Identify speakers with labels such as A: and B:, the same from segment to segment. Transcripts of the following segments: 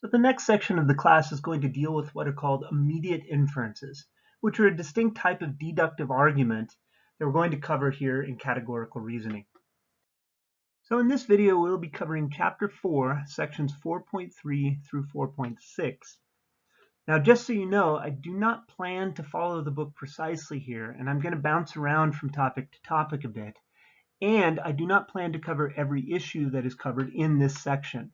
A: So the next section of the class is going to deal with what are called immediate inferences, which are a distinct type of deductive argument that we're going to cover here in categorical reasoning. So in this video, we'll be covering Chapter 4, Sections 4.3 through 4.6. Now, just so you know, I do not plan to follow the book precisely here, and I'm going to bounce around from topic to topic a bit, and I do not plan to cover every issue that is covered in this section.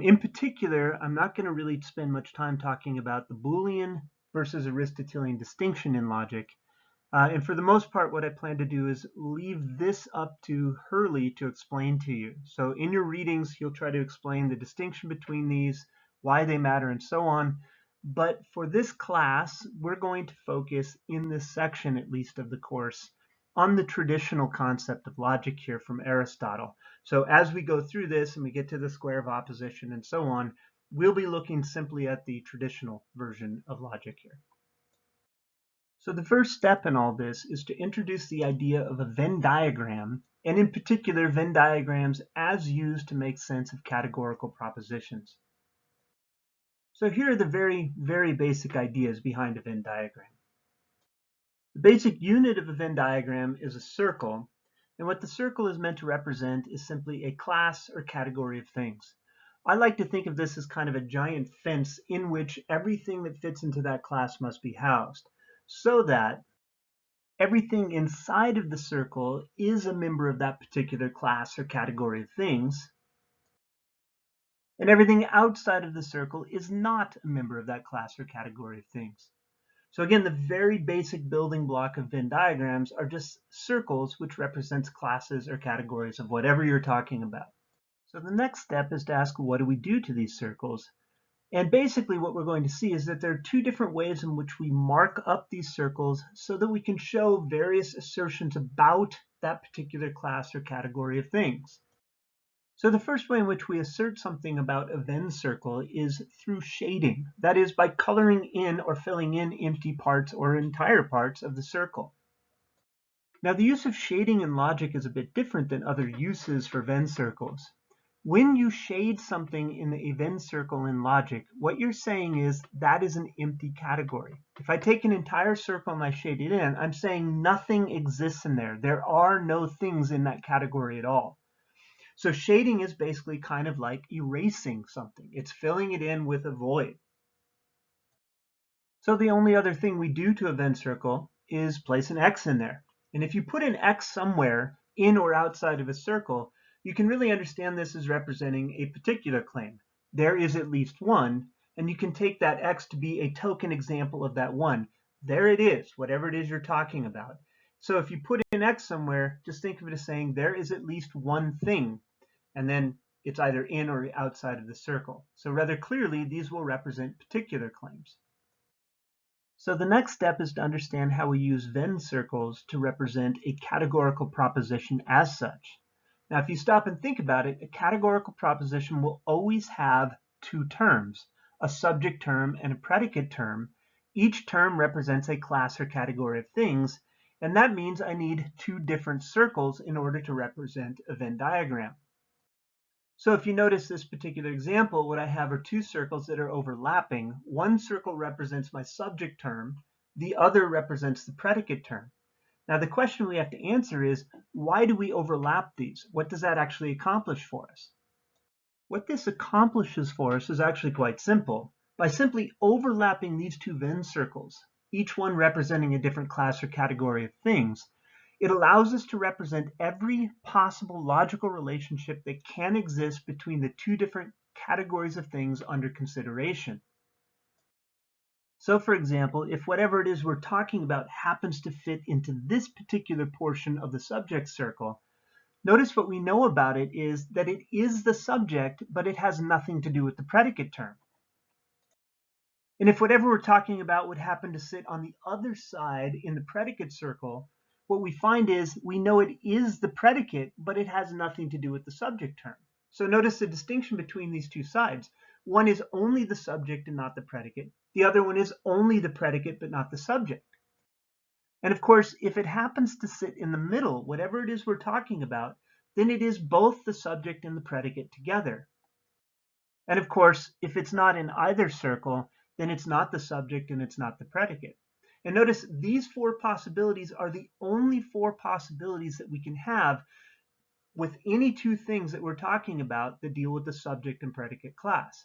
A: In particular, I'm not going to really spend much time talking about the Boolean versus Aristotelian distinction in logic. And for the most part, what I plan to do is leave this up to Hurley to explain to you. So in your readings, he'll try to explain the distinction between these, why they matter, and so on. But for this class, we're going to focus, in this section at least of the course, on the traditional concept of logic here from Aristotle. So as we go through this and we get to the square of opposition and so on, we'll be looking simply at the traditional version of logic here. So the first step in all this is to introduce the idea of a Venn diagram, and in particular Venn diagrams as used to make sense of categorical propositions. So here are the very, very basic ideas behind a Venn diagram. The basic unit of a Venn diagram is a circle, and what the circle is meant to represent is simply a class or category of things. I like to think of this as kind of a giant fence in which everything that fits into that class must be housed, so that everything inside of the circle is a member of that particular class or category of things, and everything outside of the circle is not a member of that class or category of things. So again, the very basic building block of Venn diagrams are just circles which represents classes or categories of whatever you're talking about. So the next step is to ask, what do we do to these circles? And basically what we're going to see is that there are two different ways in which we mark up these circles so that we can show various assertions about that particular class or category of things. So the first way in which we assert something about a Venn circle is through shading. That is, by coloring in or filling in empty parts or entire parts of the circle. Now the use of shading in logic is a bit different than other uses for Venn circles. When you shade something in a Venn circle in logic, what you're saying is that is an empty category. If I take an entire circle and I shade it in, I'm saying nothing exists in there. There are no things in that category at all. So shading is basically kind of like erasing something. It's filling it in with a void. So the only other thing we do to a Venn circle is place an X in there. And if you put an X somewhere in or outside of a circle, you can really understand this as representing a particular claim. There is at least one, and you can take that X to be a token example of that one. There it is, whatever it is you're talking about. So if you put an X somewhere, just think of it as saying there is at least one thing, and then it's either in or outside of the circle. So rather clearly, these will represent particular claims. So the next step is to understand how we use Venn circles to represent a categorical proposition as such. Now, if you stop and think about it, a categorical proposition will always have two terms, a subject term and a predicate term. Each term represents a class or category of things, and that means I need two different circles in order to represent a Venn diagram. So if you notice this particular example, what I have are two circles that are overlapping. One circle represents my subject term, the other represents the predicate term. Now the question we have to answer is, why do we overlap these? What does that actually accomplish for us? What this accomplishes for us is actually quite simple. By simply overlapping these two Venn circles, each one representing a different class or category of things, it allows us to represent every possible logical relationship that can exist between the two different categories of things under consideration. So for example, if whatever it is we're talking about happens to fit into this particular portion of the subject circle, notice what we know about it is that it is the subject, but it has nothing to do with the predicate term. And if whatever we're talking about would happen to sit on the other side in the predicate circle, what we find is we know it is the predicate, but it has nothing to do with the subject term. So notice the distinction between these two sides. One is only the subject and not the predicate. The other one is only the predicate but not the subject. And of course, if it happens to sit in the middle, whatever it is we're talking about, then it is both the subject and the predicate together. And of course, if it's not in either circle, then it's not the subject and it's not the predicate. And notice these four possibilities are the only four possibilities that we can have with any two things that we're talking about that deal with the subject and predicate class.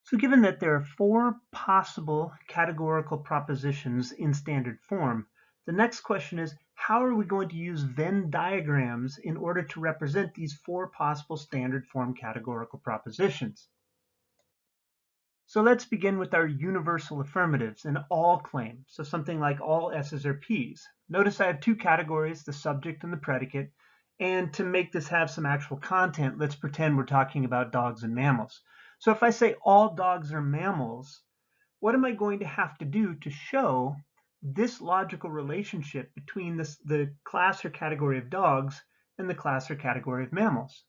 A: So given that there are four possible categorical propositions in standard form, the next question is, how are we going to use Venn diagrams in order to represent these four possible standard form categorical propositions? So let's begin with our universal affirmatives, an all claim, so something like all S's or P's. Notice I have two categories, the subject and the predicate, and to make this have some actual content, let's pretend we're talking about dogs and mammals. So if I say all dogs are mammals, what am I going to have to do to show this logical relationship between the class or category of dogs and the class or category of mammals?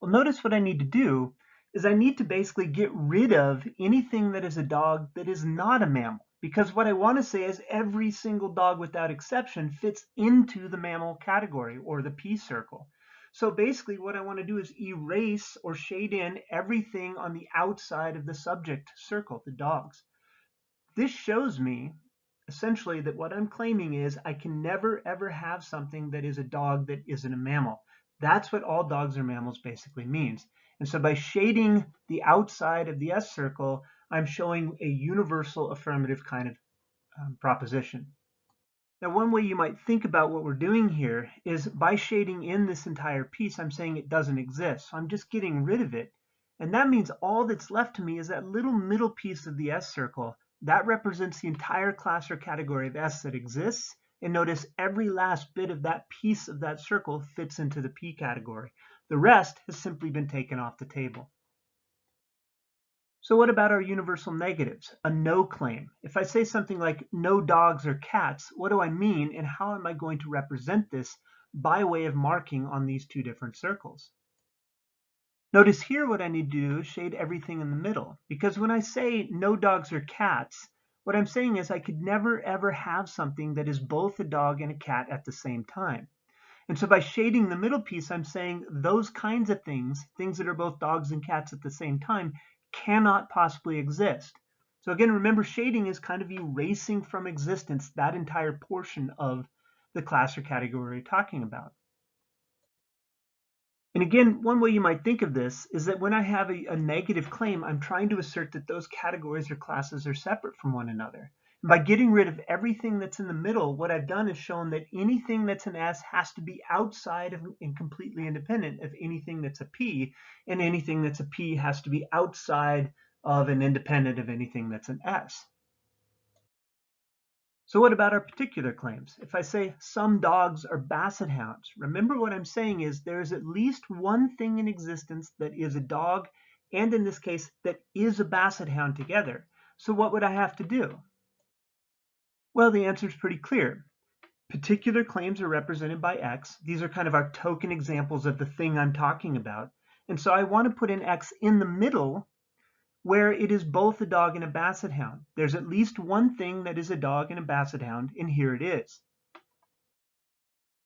A: Well, notice what I need to do is I need to basically get rid of anything that is a dog that is not a mammal. Because what I want to say is every single dog without exception fits into the mammal category or the P circle. So basically what I want to do is erase or shade in everything on the outside of the subject circle, the dogs. This shows me essentially that what I'm claiming is I can never ever have something that is a dog that isn't a mammal. That's what all dogs are mammals basically means. And so by shading the outside of the S circle, I'm showing a universal affirmative kind of proposition. Now, one way you might think about what we're doing here is by shading in this entire piece, I'm saying it doesn't exist. So I'm just getting rid of it. And that means all that's left to me is that little middle piece of the S circle. That represents the entire class or category of S that exists. And notice every last bit of that piece of that circle fits into the P category. The rest has simply been taken off the table. So what about our universal negatives, a no claim? If I say something like no dogs or cats, what do I mean and how am I going to represent this by way of marking on these two different circles? Notice here what I need to do is shade everything in the middle, because when I say no dogs or cats, what I'm saying is I could never ever have something that is both a dog and a cat at the same time. And so by shading the middle piece, I'm saying those kinds of things that are both dogs and cats at the same time, cannot possibly exist. So again, remember shading is kind of erasing from existence that entire portion of the class or category we're talking about. And again, one way you might think of this is that when I have a negative claim, I'm trying to assert that those categories or classes are separate from one another. And by getting rid of everything that's in the middle, what I've done is shown that anything that's an S has to be outside of and completely independent of anything that's a P, and anything that's a P has to be outside of and independent of anything that's an S. So what about our particular claims? If I say some dogs are basset hounds, remember what I'm saying is there is at least one thing in existence that is a dog, and in this case, that is a basset hound together. So what would I have to do? Well, the answer is pretty clear. Particular claims are represented by X. These are kind of our token examples of the thing I'm talking about. And so I want to put an X in the middle where it is both a dog and a basset hound. There's at least one thing that is a dog and a basset hound, and here it is.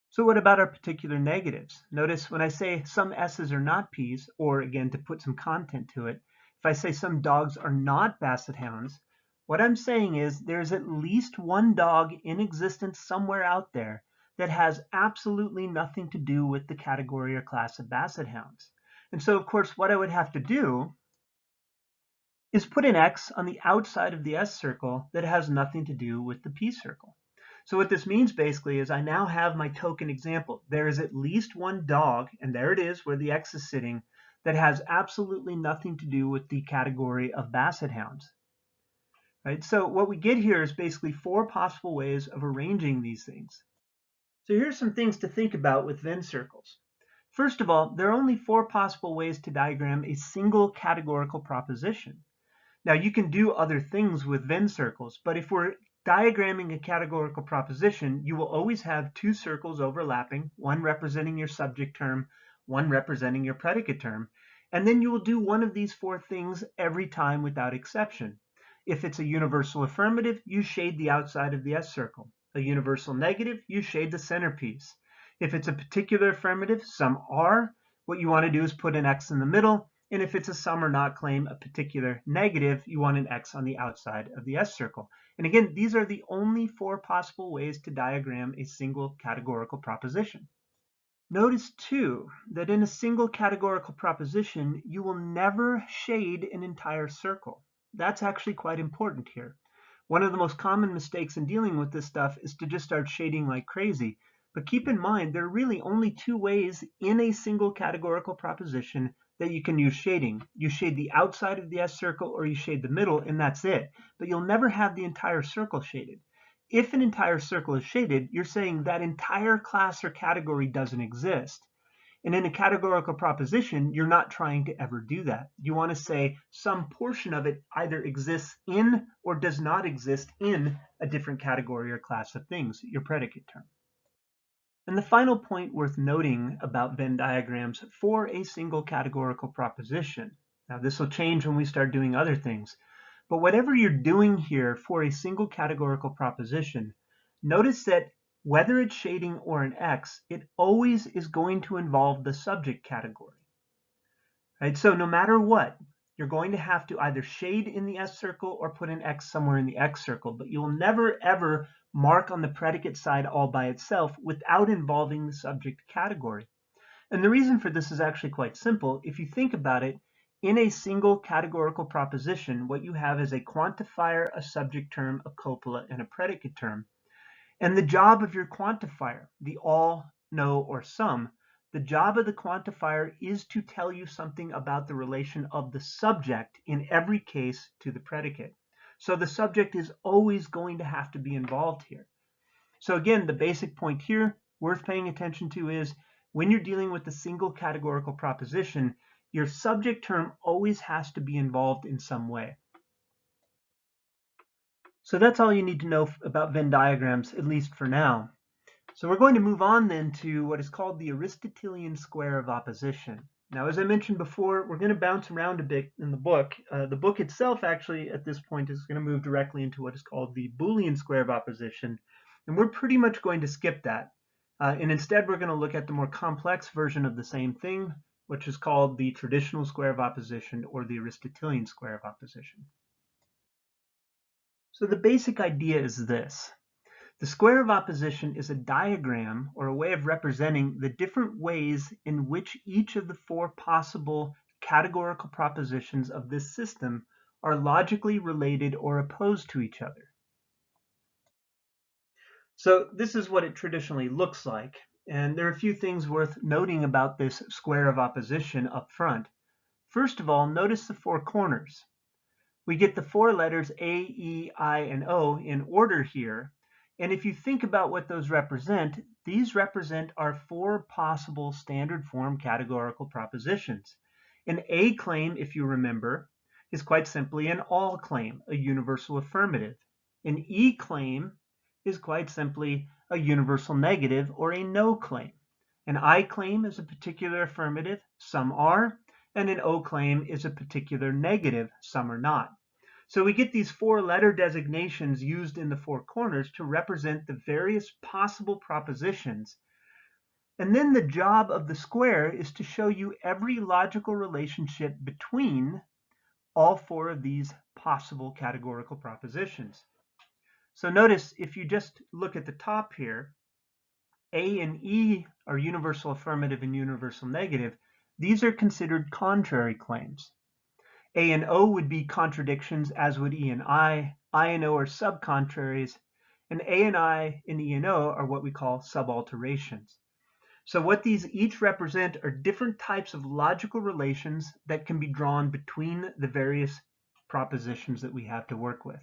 A: So what about our particular negatives? Notice when I say some S's are not P's, or again, to put some content to it, if I say some dogs are not basset hounds, what I'm saying is there's at least one dog in existence somewhere out there that has absolutely nothing to do with the category or class of basset hounds. And so, of course, what I would have to do is put an X on the outside of the S circle that has nothing to do with the P circle. So what this means basically is I now have my token example. There is at least one dog, and there it is where the X is sitting, that has absolutely nothing to do with the category of basset hounds. Right? So what we get here is basically four possible ways of arranging these things. So here's some things to think about with Venn circles. First of all, there are only four possible ways to diagram a single categorical proposition. Now you can do other things with Venn circles, but if we're diagramming a categorical proposition, you will always have two circles overlapping, one representing your subject term, one representing your predicate term, and then you will do one of these four things every time without exception. If it's a universal affirmative, you shade the outside of the S circle. A universal negative, you shade the centerpiece. If it's a particular affirmative, some are, what you want to do is put an X in the middle, and if it's a sum or not claim, a particular negative, you want an X on the outside of the S circle. And again, these are the only 4 possible ways to diagram a single categorical proposition. Notice too that in a single categorical proposition, you will never shade an entire circle. That's actually quite important here. One of the most common mistakes in dealing with this stuff is to just start shading like crazy. But keep in mind, there are really only 2 ways in a single categorical proposition that you can use shading. You shade the outside of the S circle or you shade the middle, and that's it. But you'll never have the entire circle shaded. If an entire circle is shaded, you're saying that entire class or category doesn't exist. And in a categorical proposition, you're not trying to ever do that. You want to say some portion of it either exists in or does not exist in a different category or class of things, your predicate term. And the final point worth noting about Venn diagrams for a single categorical proposition. Now this will change when we start doing other things. But whatever you're doing here for a single categorical proposition, notice that whether it's shading or an X, it always is going to involve the subject category. Right? So no matter what, you're going to have to either shade in the S circle or put an X somewhere in the X circle, but you'll never ever mark on the predicate side all by itself without involving the subject category. And the reason for this is actually quite simple. If you think about it, in a single categorical proposition, what you have is a quantifier, a subject term, a copula, and a predicate term. And the job of your quantifier, the all, no, or some, the job of the quantifier is to tell you something about the relation of the subject in every case to the predicate. So the subject is always going to have to be involved here. So again, the basic point here worth paying attention to is when you're dealing with a single categorical proposition, your subject term always has to be involved in some way. So that's all you need to know about Venn diagrams, at least for now. So we're going to move on then to what is called the Aristotelian square of opposition. Now, as I mentioned before, we're going to bounce around a bit in the book. The book itself, actually, at this point, is going to move directly into what is called the Boolean square of opposition. And we're pretty much going to skip that. And instead, we're going to look at the more complex version of the same thing, which is called the traditional square of opposition or the Aristotelian square of opposition. So the basic idea is this. The square of opposition is a diagram or a way of representing the different ways in which each of the 4 possible categorical propositions of this system are logically related or opposed to each other. So this is what it traditionally looks like, and there are a few things worth noting about this square of opposition up front. First of all, notice the 4 corners. We get the 4 letters A, E, I, and O in order here. And if you think about what those represent, these represent our 4 possible standard form categorical propositions. An A claim, if you remember, is quite simply an all claim, a universal affirmative. An E claim is quite simply a universal negative or a no claim. An I claim is a particular affirmative, some are, and an O claim is a particular negative, some are not. So we get these 4 letter designations used in the 4 corners to represent the various possible propositions. And then the job of the square is to show you every logical relationship between all 4 of these possible categorical propositions. So notice if you just look at the top here, A and E are universal affirmative and universal negative. These are considered contrary claims. A and O would be contradictions, as would E and I and O are subcontraries, and A and I and E and O are what we call subalterations. So what these each represent are different types of logical relations that can be drawn between the various propositions that we have to work with.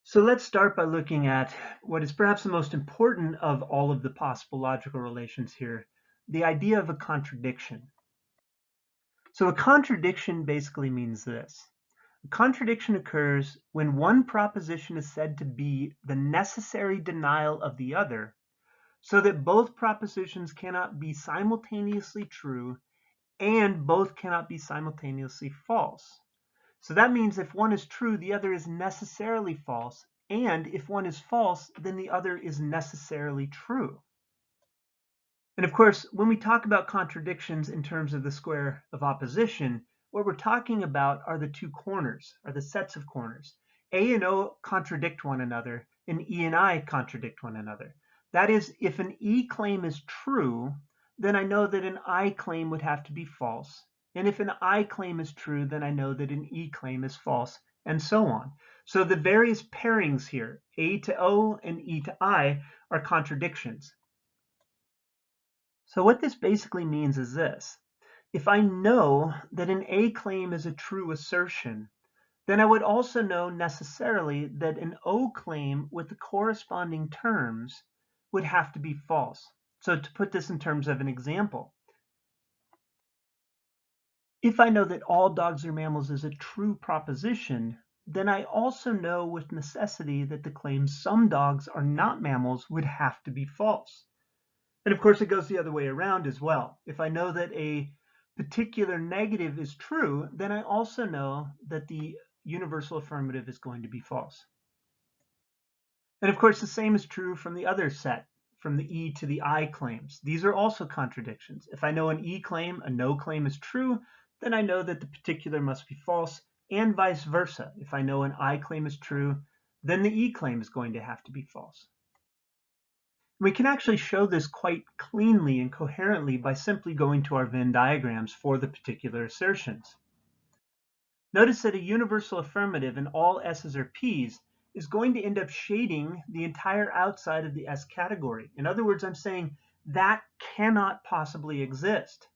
A: So let's start by looking at what is perhaps the most important of all of the possible logical relations here, the idea of a contradiction. So a contradiction basically means this. A contradiction occurs when one proposition is said to be the necessary denial of the other, so that both propositions cannot be simultaneously true and both cannot be simultaneously false. So that means if one is true, the other is necessarily false, and if one is false, then the other is necessarily true. And of course, when we talk about contradictions in terms of the square of opposition, what we're talking about are the two corners, are the sets of corners. A and O contradict one another, and E and I contradict one another. That is, if an E claim is true, then I know that an I claim would have to be false. And if an I claim is true, then I know that an E claim is false, and so on. So the various pairings here, A to O and E to I, are contradictions. So what this basically means is this. If I know that an A claim is a true assertion, then I would also know necessarily that an O claim with the corresponding terms would have to be false. So to put this in terms of an example, if I know that all dogs are mammals is a true proposition, then I also know with necessity that the claim some dogs are not mammals would have to be false. And of course, it goes the other way around as well. If I know that a particular negative is true, then I also know that the universal affirmative is going to be false. And of course, the same is true from the other set, from the E to the I claims. These are also contradictions. If I know an E claim, a no claim is true, then I know that the particular must be false, and vice versa. If I know an I claim is true, then the E claim is going to have to be false. We can actually show this quite cleanly and coherently by simply going to our Venn diagrams for the particular assertions. Notice that a universal affirmative in all S's or P's is going to end up shading the entire outside of the S category. In other words, I'm saying that cannot possibly exist.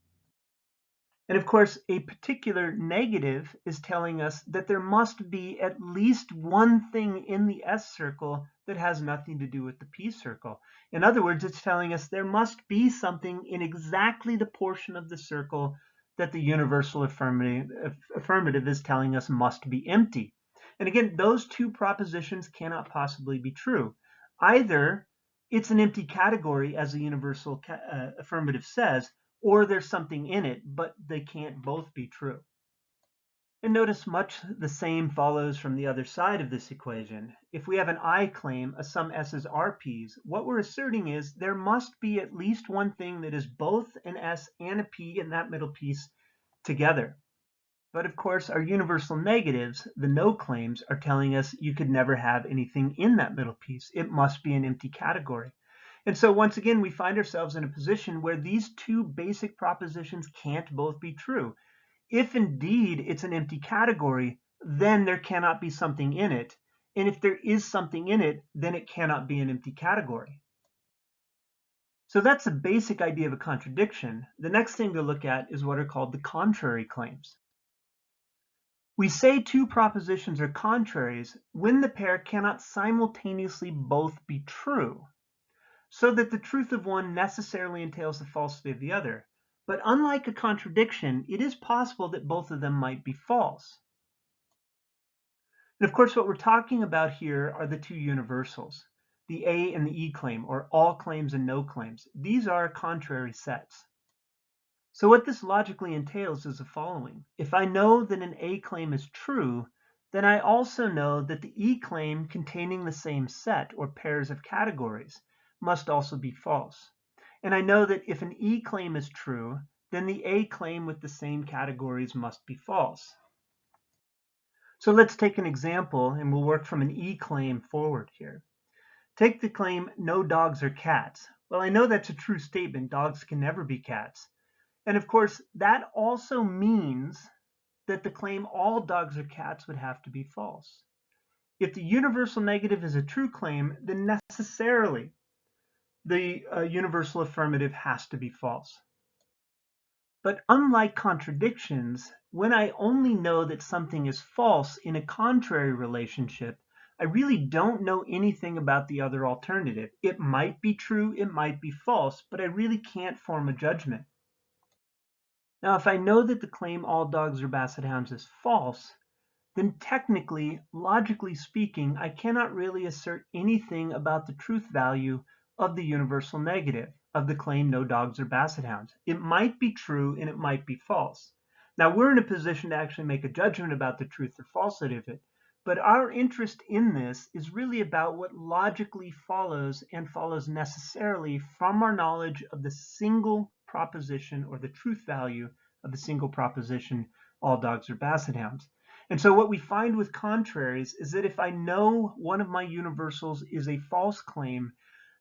A: And of course, a particular negative is telling us that there must be at least one thing in the S circle that has nothing to do with the P circle. In other words, it's telling us there must be something in exactly the portion of the circle that the universal affirmative is telling us must be empty. And again, those two propositions cannot possibly be true. Either it's an empty category, as the universal affirmative says, or there's something in it, but they can't both be true. And notice much the same follows from the other side of this equation. If we have an I claim, a sum S's are P's, what we're asserting is there must be at least one thing that is both an S and a P in that middle piece together. But of course, our universal negatives, the no claims, are telling us you could never have anything in that middle piece. It must be an empty category. And so once again, we find ourselves in a position where these two basic propositions can't both be true. If indeed it's an empty category, then there cannot be something in it. And if there is something in it, then it cannot be an empty category. So that's the basic idea of a contradiction. The next thing to look at is what are called the contrary claims. We say two propositions are contraries when the pair cannot simultaneously both be true, so that the truth of one necessarily entails the falsity of the other. But unlike a contradiction, it is possible that both of them might be false. And of course, what we're talking about here are the two universals, the A and the E claim, or all claims and no claims. These are contrary sets. So what this logically entails is the following. If I know that an A claim is true, then I also know that the E claim containing the same set or pairs of categories must also be false. And I know that if an E claim is true, then the A claim with the same categories must be false. So let's take an example and we'll work from an E claim forward here. Take the claim, no dogs are cats. Well, I know that's a true statement. Dogs can never be cats. And of course, that also means that the claim all dogs are cats would have to be false. If the universal negative is a true claim, then necessarily the universal affirmative has to be false. But unlike contradictions, when I only know that something is false in a contrary relationship, I really don't know anything about the other alternative. It might be true, it might be false, but I really can't form a judgment. Now, if I know that the claim all dogs are basset hounds is false, then technically, logically speaking, I cannot really assert anything about the truth value of the universal negative of the claim no dogs are basset hounds. It might be true and it might be false. Now, we're in a position to actually make a judgment about the truth or falsity of it, But our interest in this is really about what logically follows and follows necessarily from our knowledge of the single proposition or the truth value of the single proposition, all dogs are basset hounds. And so what we find with contraries is that if I know one of my universals is a false claim,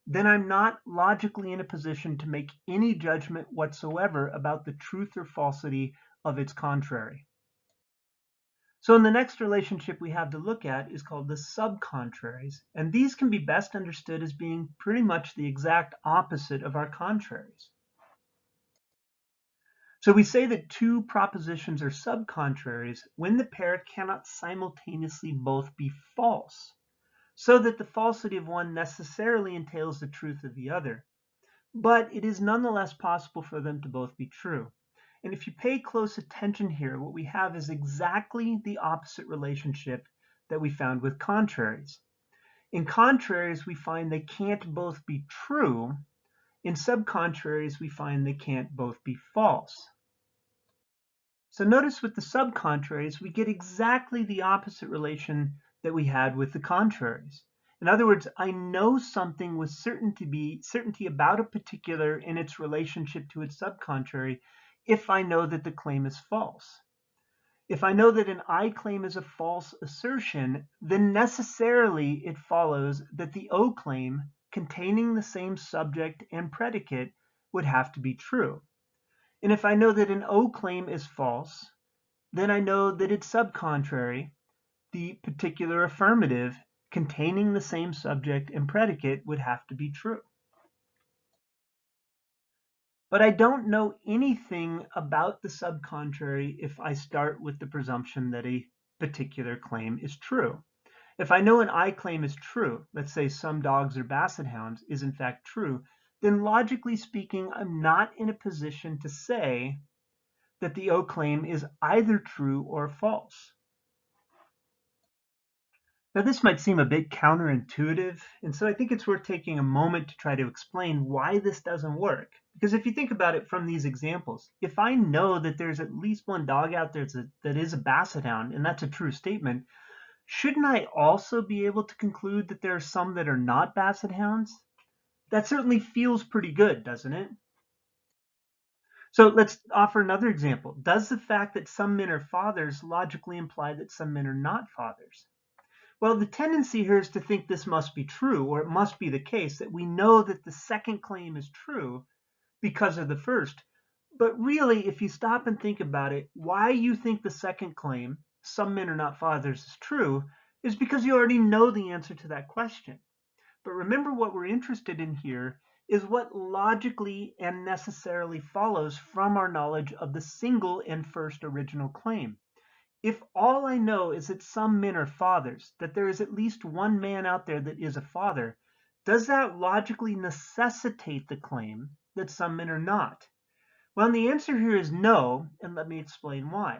A: then I'm not logically in a position to make any judgment whatsoever about the truth or falsity of its contrary. So in the next relationship we have to look at is called the subcontraries, and these can be best understood as being pretty much the exact opposite of our contraries. So we say that two propositions are subcontraries when the pair cannot simultaneously both be false, so that the falsity of one necessarily entails the truth of the other, but it is nonetheless possible for them to both be true. And if you pay close attention here, what we have is exactly the opposite relationship that we found with contraries. In contraries, we find they can't both be true. In subcontraries, we find they can't both be false. So notice with the subcontraries, we get exactly the opposite relation that we had with the contraries. In other words, I know something with certainty about a particular in its relationship to its subcontrary if I know that the claim is false. If I know that an I claim is a false assertion, then necessarily it follows that the O claim containing the same subject and predicate would have to be true. And if I know that an O claim is false, then I know that its subcontrary, the particular affirmative containing the same subject and predicate, would have to be true. But I don't know anything about the subcontrary if I start with the presumption that a particular claim is true. If I know an I claim is true, let's say some dogs are basset hounds is in fact true, then logically speaking, I'm not in a position to say that the O claim is either true or false. Now, this might seem a bit counterintuitive, and so I think it's worth taking a moment to try to explain why this doesn't work. Because if you think about it from these examples, if I know that there's at least one dog out there that is a basset hound, and that's a true statement, shouldn't I also be able to conclude that there are some that are not basset hounds? That certainly feels pretty good, doesn't it? So let's offer another example. Does the fact that some men are fathers logically imply that some men are not fathers? Well, the tendency here is to think this must be true, or it must be the case that we know that the second claim is true because of the first. But really, if you stop and think about it, why you think the second claim, some men are not fathers, is true, is because you already know the answer to that question. But remember, what we're interested in here is what logically and necessarily follows from our knowledge of the single and first original claim. If all I know is that some men are fathers, that there is at least one man out there that is a father, does that logically necessitate the claim that some men are not? Well, the answer here is no, and let me explain why.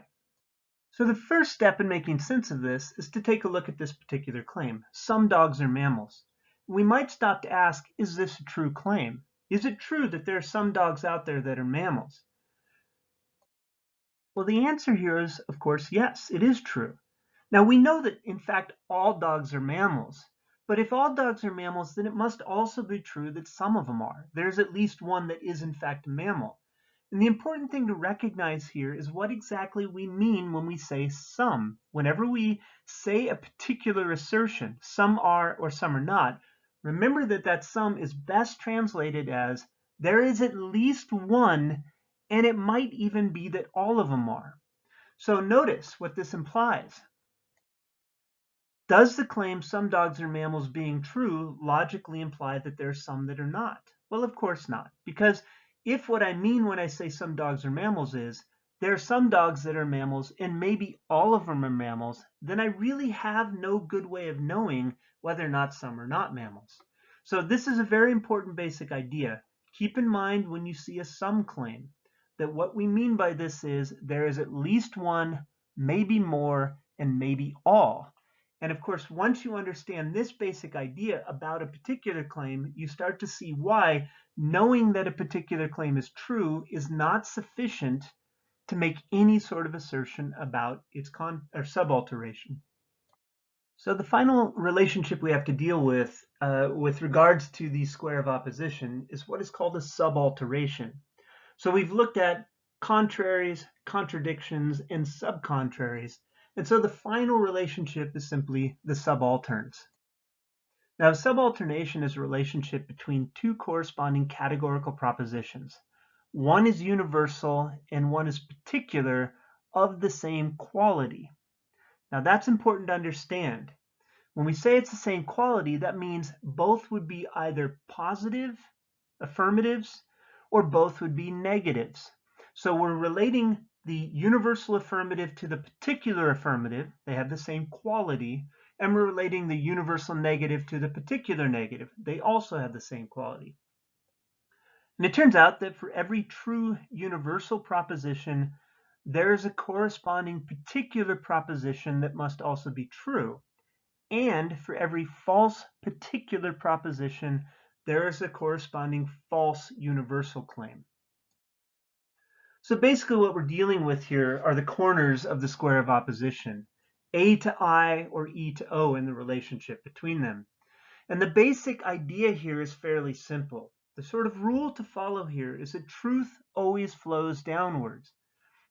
A: So the first step in making sense of this is to take a look at this particular claim. Some dogs are mammals. We might stop to ask, is this a true claim? Is it true that there are some dogs out there that are mammals? Well, the answer here is, of course, yes, it is true. Now, we know that, in fact, all dogs are mammals. But if all dogs are mammals, then it must also be true that some of them are. There's at least one that is, in fact, a mammal. And the important thing to recognize here is what exactly we mean when we say some. Whenever we say a particular assertion, some are or some are not, remember that that some is best translated as there is at least one, and it might even be that all of them are. So notice what this implies. Does the claim some dogs are mammals being true logically imply that there are some that are not? Well, of course not, because if what I mean when I say some dogs are mammals is there are some dogs that are mammals and maybe all of them are mammals, then I really have no good way of knowing whether or not some are not mammals. So this is a very important basic idea. Keep in mind when you see a some claim that what we mean by this is there is at least one, maybe more, and maybe all. And of course, once you understand this basic idea about a particular claim, you start to see why knowing that a particular claim is true is not sufficient to make any sort of assertion about its subalteration. So the final relationship we have to deal with regards to the square of opposition is what is called a subalteration. So we've looked at contraries, contradictions, and subcontraries. And so the final relationship is simply the subalterns. Now, subalternation is a relationship between two corresponding categorical propositions. One is universal and one is particular of the same quality. Now, that's important to understand. When we say it's the same quality, that means both would be either positive, affirmatives, or both would be negatives. So we're relating the universal affirmative to the particular affirmative. They have the same quality. And we're relating the universal negative to the particular negative. They also have the same quality. And it turns out that for every true universal proposition, there is a corresponding particular proposition that must also be true. And for every false particular proposition, there is a corresponding false universal claim. So basically what we're dealing with here are the corners of the square of opposition, A to I or E to O in the relationship between them. And the basic idea here is fairly simple. The sort of rule to follow here is that truth always flows downwards.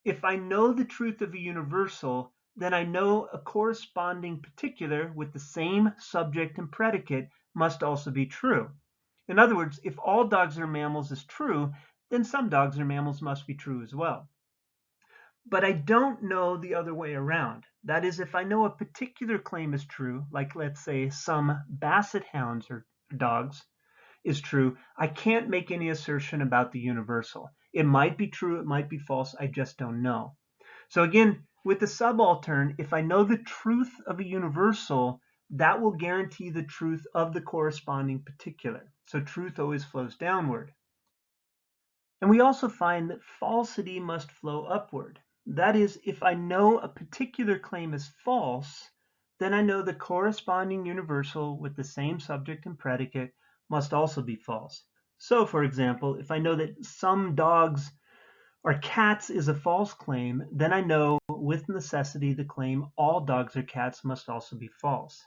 A: If I know the truth of a universal, then I know a corresponding particular with the same subject and predicate must also be true. In other words, if all dogs are mammals is true, then some dogs are mammals must be true as well. But I don't know the other way around. That is, if I know a particular claim is true, like let's say some basset hounds or dogs is true, I can't make any assertion about the universal. It might be true, it might be false, I just don't know. So again, with the subaltern, if I know the truth of a universal, that will guarantee the truth of the corresponding particular. So truth always flows downward. And we also find that falsity must flow upward. That is, if I know a particular claim is false, then I know the corresponding universal with the same subject and predicate must also be false. So, for example, if I know that some dogs are cats is a false claim, then I know with necessity the claim all dogs are cats must also be false.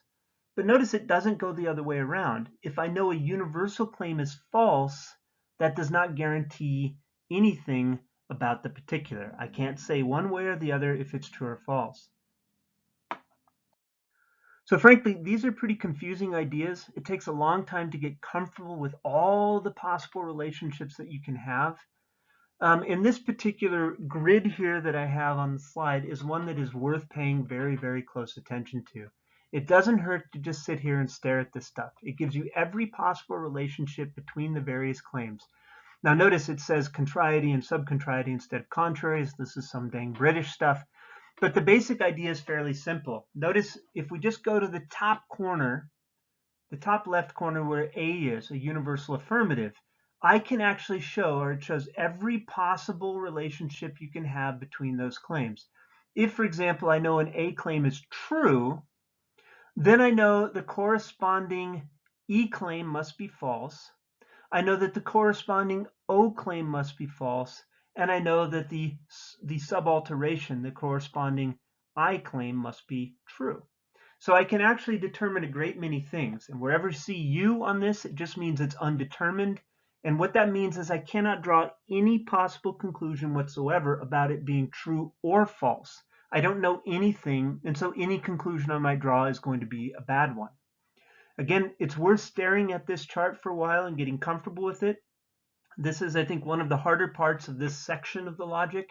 A: But notice it doesn't go the other way around. If I know a universal claim is false, that does not guarantee anything about the particular. I can't say one way or the other if it's true or false. So frankly, these are pretty confusing ideas. It takes a long time to get comfortable with all the possible relationships that you can have. In this particular grid here that I have on the slide is one that is worth paying very, very close attention to. It doesn't hurt to just sit here and stare at this stuff. It gives you every possible relationship between the various claims. Now notice it says contrariety and subcontrariety instead of contraries. This is some dang British stuff. But the basic idea is fairly simple. Notice if we just go to the top corner, the top left corner where A is, a universal affirmative, I can actually show, or it shows every possible relationship you can have between those claims. If, for example, I know an A claim is true, then I know the corresponding E claim must be false. I know that the corresponding O claim must be false, and I know that the subalteration, the corresponding I claim must be true. So I can actually determine a great many things. And wherever you see U on this, it just means it's undetermined. And what that means is I cannot draw any possible conclusion whatsoever about it being true or false. I don't know anything, and so any conclusion I might draw is going to be a bad one. Again, it's worth staring at this chart for a while and getting comfortable with it. This is, I think, one of the harder parts of this section of the logic.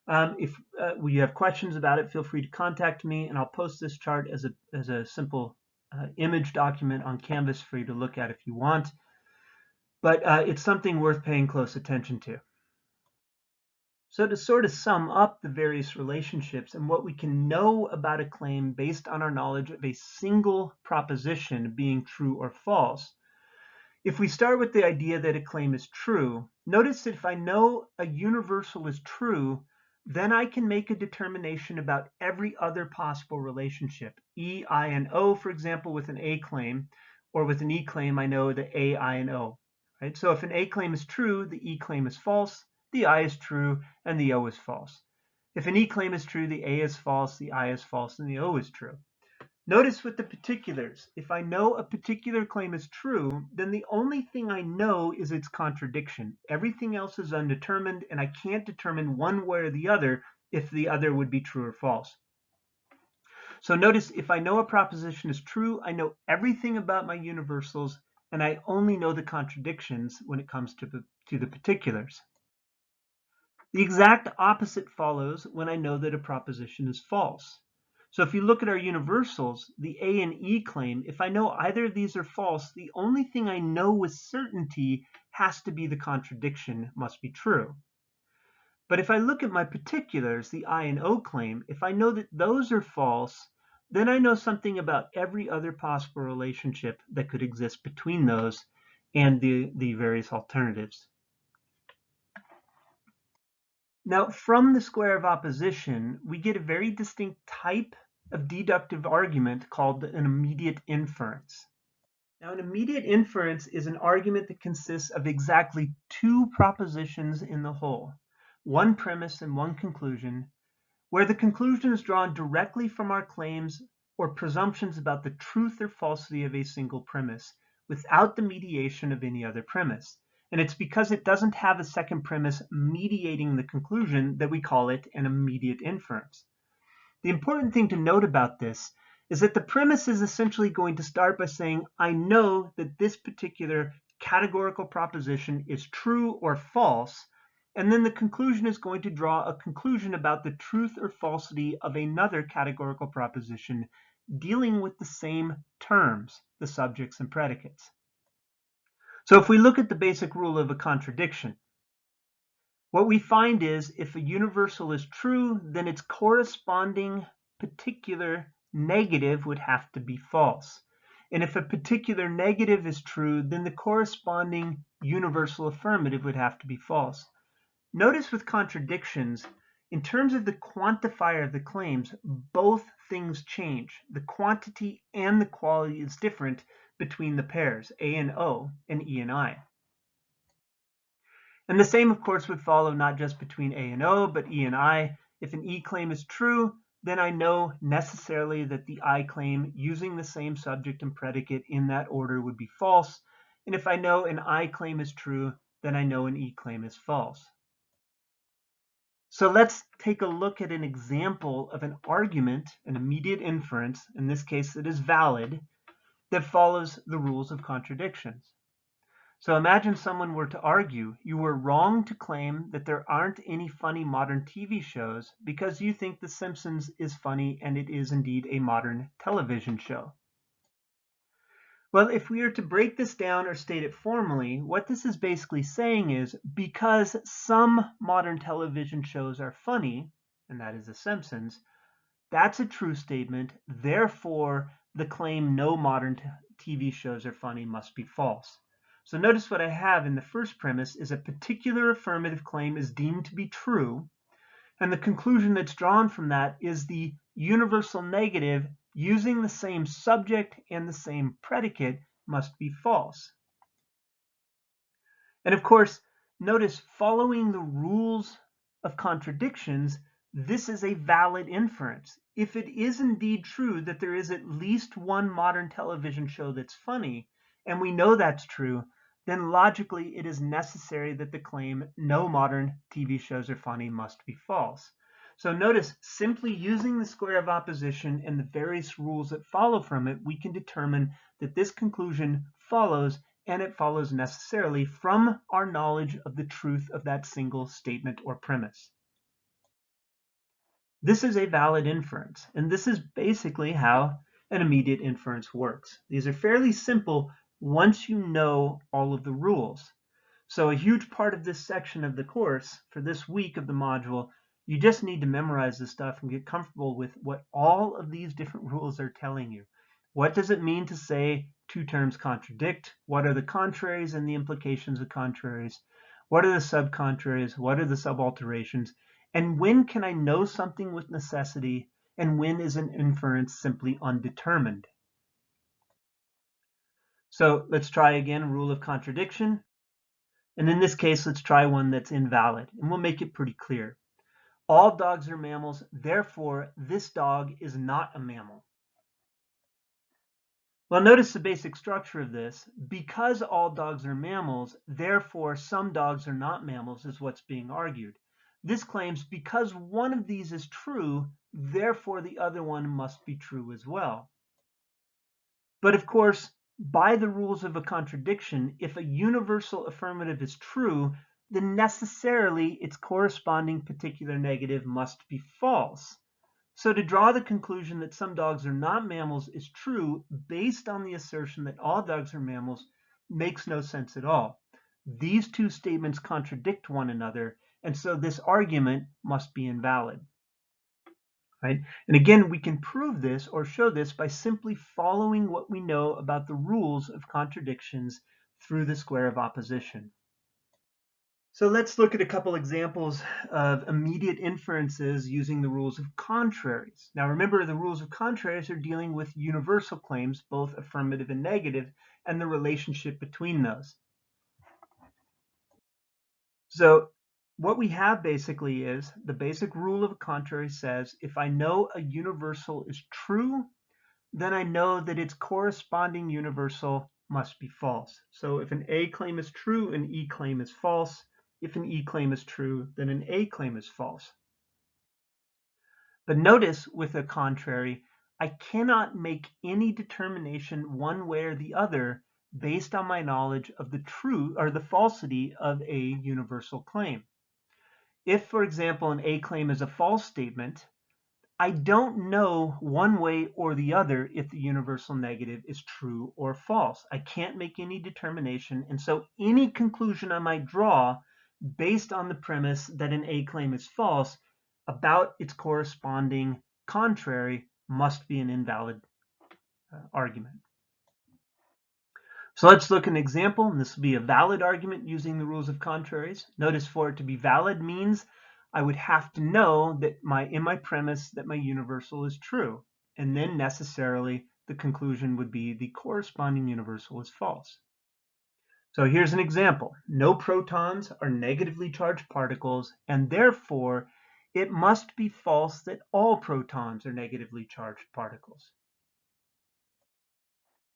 A: If you have questions about it, feel free to contact me, and I'll post this chart as a simple image document on Canvas for you to look at if you want. But it's something worth paying close attention to. So to sort of sum up the various relationships and what we can know about a claim based on our knowledge of a single proposition being true or false, if we start with the idea that a claim is true, notice that if I know a universal is true, then I can make a determination about every other possible relationship. E, I, and O, for example, with an A claim, or with an E claim, I know the A, I, and O. Right? So if an A claim is true, the E claim is false, the I is true, and the O is false. If an E claim is true, the A is false, the I is false, and the O is true. Notice with the particulars, if I know a particular claim is true, then the only thing I know is its contradiction. Everything else is undetermined, and I can't determine one way or the other if the other would be true or false. So notice if I know a proposition is true, I know everything about my universals, and I only know the contradictions when it comes to the particulars. The exact opposite follows when I know that a proposition is false. So if you look at our universals, the A and E claim, if I know either of these are false, the only thing I know with certainty has to be the contradiction must be true. But if I look at my particulars, the I and O claim, if I know that those are false, then I know something about every other possible relationship that could exist between those and the various alternatives. Now, from the square of opposition, we get a very distinct type of deductive argument called an immediate inference. Now, an immediate inference is an argument that consists of exactly two propositions in the whole, one premise and one conclusion, where the conclusion is drawn directly from our claims or presumptions about the truth or falsity of a single premise, without the mediation of any other premise. And it's because it doesn't have a second premise mediating the conclusion that we call it an immediate inference. The important thing to note about this is that the premise is essentially going to start by saying, I know that this particular categorical proposition is true or false, and then the conclusion is going to draw a conclusion about the truth or falsity of another categorical proposition dealing with the same terms, the subjects and predicates. So if we look at the basic rule of a contradiction, what we find is if a universal is true, then its corresponding particular negative would have to be false. And if a particular negative is true, then the corresponding universal affirmative would have to be false. Notice with contradictions, in terms of the quantifier of the claims, both things change. The quantity and the quality is different between the pairs, A and O and E and I. And the same, of course, would follow not just between A and O, but E and I. If an E claim is true, then I know necessarily that the I claim using the same subject and predicate in that order would be false. And if I know an I claim is true, then I know an E claim is false. So let's take a look at an example of an argument, an immediate inference, in this case that is valid, that follows the rules of contradictions. So imagine someone were to argue, you were wrong to claim that there aren't any funny modern TV shows because you think The Simpsons is funny and it is indeed a modern television show. Well, if we are to break this down or state it formally, what this is basically saying is because some modern television shows are funny, and that is The Simpsons, that's a true statement. Therefore, the claim no modern TV shows are funny must be false. So notice what I have in the first premise is a particular affirmative claim is deemed to be true, and the conclusion that's drawn from that is the universal negative using the same subject and the same predicate must be false. And of course, notice following the rules of contradictions, this is a valid inference. If it is indeed true that there is at least one modern television show that's funny, and we know that's true, then logically it is necessary that the claim no modern TV shows are funny must be false. So notice, simply using the square of opposition and the various rules that follow from it, we can determine that this conclusion follows, and it follows necessarily from our knowledge of the truth of that single statement or premise. This is a valid inference, and this is basically how an immediate inference works. These are fairly simple once you know all of the rules. So a huge part of this section of the course for this week of the module, you just need to memorize this stuff and get comfortable with what all of these different rules are telling you. What does it mean to say two terms contradict? What are the contraries and the implications of contraries? What are the subcontraries? What are the subalterations? And when can I know something with necessity? And when is an inference simply undetermined? So let's try again, rule of contradiction. And in this case, let's try one that's invalid, and we'll make it pretty clear. All dogs are mammals, therefore this dog is not a mammal. Well, notice the basic structure of this. Because all dogs are mammals, therefore some dogs are not mammals is what's being argued. This claims because one of these is true, therefore the other one must be true as well. But of course, by the rules of a contradiction, if a universal affirmative is true, then necessarily its corresponding particular negative must be false. So to draw the conclusion that some dogs are not mammals is true based on the assertion that all dogs are mammals makes no sense at all. These two statements contradict one another, and so this argument must be invalid. Right? And again, we can prove this or show this by simply following what we know about the rules of contradictions through the square of opposition. So let's look at a couple examples of immediate inferences using the rules of contraries. Now remember, the rules of contraries are dealing with universal claims, both affirmative and negative, and the relationship between those. So what we have basically is the basic rule of a contrary says, if I know a universal is true, then I know that its corresponding universal must be false. So if an A claim is true, an E claim is false. If an E claim is true, then an A claim is false. But notice with a contrary, I cannot make any determination one way or the other based on my knowledge of the truth or the falsity of a universal claim. If, for example, an A claim is a false statement, I don't know one way or the other if the universal negative is true or false. I can't make any determination, and so any conclusion I might draw based on the premise that an A claim is false about its corresponding contrary must be an invalid argument. So let's look at an example, and this will be a valid argument using the rules of contraries. Notice for it to be valid means I would have to know that in my premise that my universal is true, and then necessarily the conclusion would be the corresponding universal is false. So here's an example. No protons are negatively charged particles, and therefore it must be false that all protons are negatively charged particles.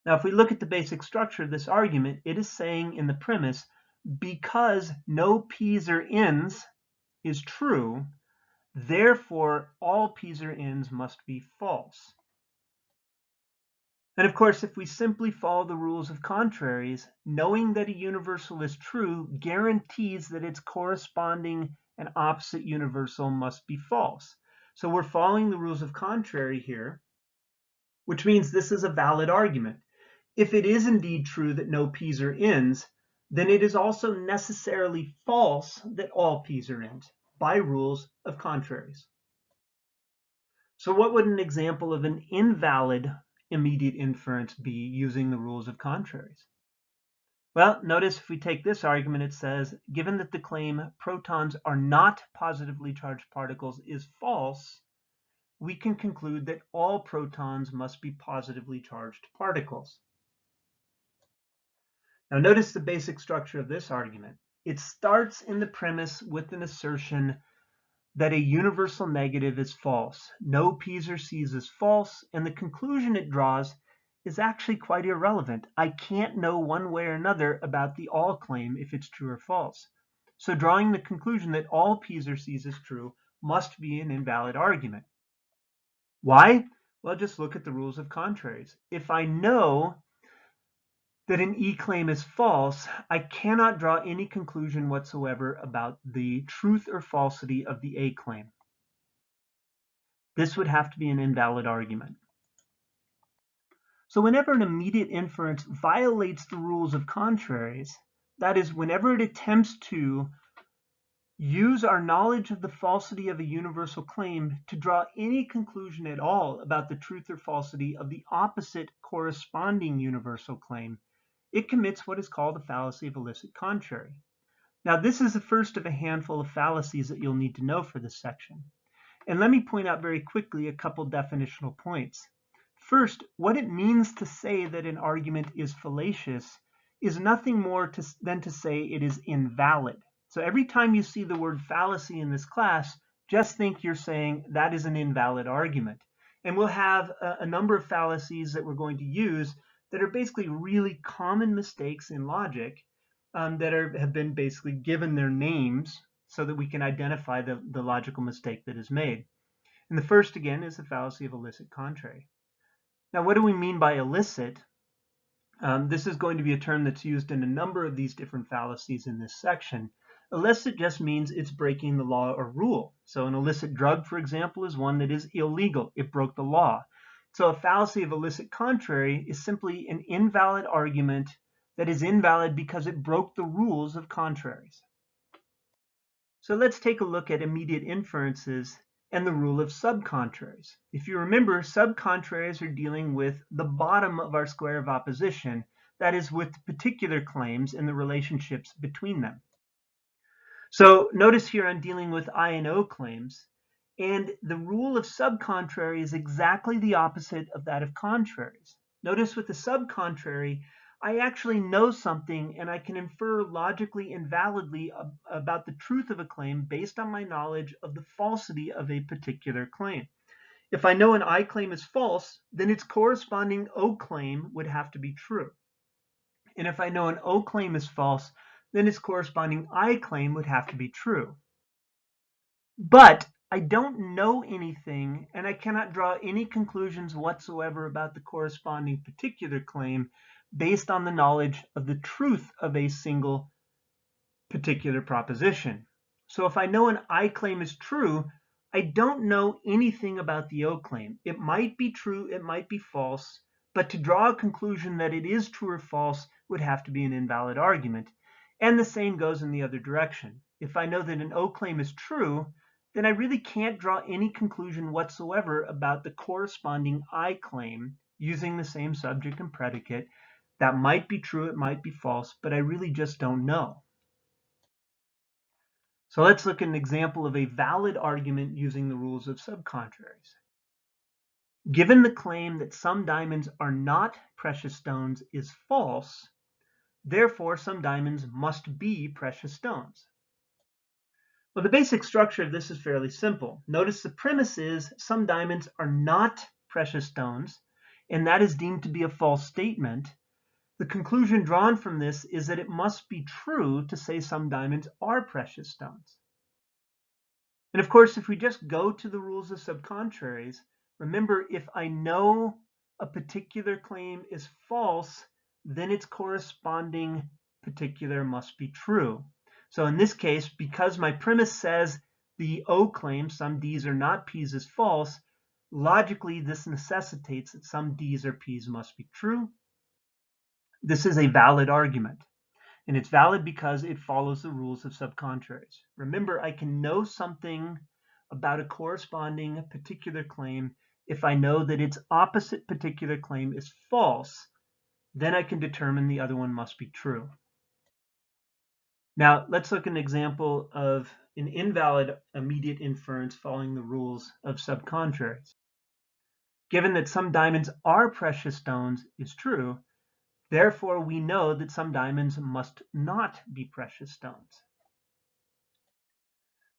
A: Now, if we look at the basic structure of this argument, it is saying in the premise, because no p's or n's is true, therefore all p's or n's must be false. And of course, if we simply follow the rules of contraries, knowing that a universal is true guarantees that its corresponding and opposite universal must be false. So we're following the rules of contrary here, which means this is a valid argument. If it is indeed true that no p's or n's, then it is also necessarily false that all p's or n's by rules of contraries. So what would an example of an invalid immediate inference be using the rules of contraries? Well, notice if we take this argument, it says, given that the claim protons are not positively charged particles is false, we can conclude that all protons must be positively charged particles. Now notice the basic structure of this argument. It starts in the premise with an assertion that a universal negative is false. No p's or c's is false, and the conclusion it draws is actually quite irrelevant. I can't know one way or another about the all claim if it's true or false. So drawing the conclusion that all p's or c's is true must be an invalid argument. Why? Well, just look at the rules of contraries. If I know that an E claim is false, I cannot draw any conclusion whatsoever about the truth or falsity of the A claim. This would have to be an invalid argument. So whenever an immediate inference violates the rules of contraries, that is, whenever it attempts to use our knowledge of the falsity of a universal claim to draw any conclusion at all about the truth or falsity of the opposite corresponding universal claim, it commits what is called a fallacy of illicit contrary. Now, this is the first of a handful of fallacies that you'll need to know for this section. And let me point out very quickly a couple definitional points. First, what it means to say that an argument is fallacious is nothing more than to say it is invalid. So every time you see the word fallacy in this class, just think you're saying that is an invalid argument. And we'll have a number of fallacies that we're going to use that are basically really common mistakes in logic that have been basically given their names so that we can identify the logical mistake that is made. And the first, again, is the fallacy of illicit contrary. Now, what do we mean by illicit? This is going to be a term that's used in a number of these different fallacies in this section. Illicit just means it's breaking the law or rule. So an illicit drug, for example, is one that is illegal. It broke the law. So a fallacy of illicit contrary is simply an invalid argument that is invalid because it broke the rules of contraries. So let's take a look at immediate inferences and the rule of subcontraries. If you remember, subcontraries are dealing with the bottom of our square of opposition, that is, with particular claims and the relationships between them. So notice here I'm dealing with I and O claims, and the rule of subcontrary is exactly the opposite of that of contraries. Notice with the subcontrary, I actually know something and I can infer logically and validly about the truth of a claim based on my knowledge of the falsity of a particular claim. If I know an I claim is false, then its corresponding O claim would have to be true. And if I know an O claim is false, then its corresponding I claim would have to be true. But I don't know anything, and I cannot draw any conclusions whatsoever about the corresponding particular claim based on the knowledge of the truth of a single particular proposition. So if I know an I claim is true, I don't know anything about the O claim. It might be true, it might be false, but to draw a conclusion that it is true or false would have to be an invalid argument. And the same goes in the other direction. If I know that an O claim is true, then I really can't draw any conclusion whatsoever about the corresponding I claim using the same subject and predicate. That might be true, it might be false, but I really just don't know. So let's look at an example of a valid argument using the rules of subcontraries. Given the claim that some diamonds are not precious stones is false, therefore some diamonds must be precious stones. Well, the basic structure of this is fairly simple. Notice the premise is some diamonds are not precious stones, and that is deemed to be a false statement. The conclusion drawn from this is that it must be true to say some diamonds are precious stones. And of course, if we just go to the rules of subcontraries, remember, if I know a particular claim is false, then its corresponding particular must be true. So in this case, because my premise says the O claim, some D's are not P's, is false, logically this necessitates that some D's or P's must be true. This is a valid argument, and it's valid because it follows the rules of subcontraries. Remember, I can know something about a corresponding particular claim if I know that its opposite particular claim is false, then I can determine the other one must be true. Now, let's look at an example of an invalid immediate inference following the rules of subcontraries. Given that some diamonds are precious stones is true, therefore we know that some diamonds must not be precious stones.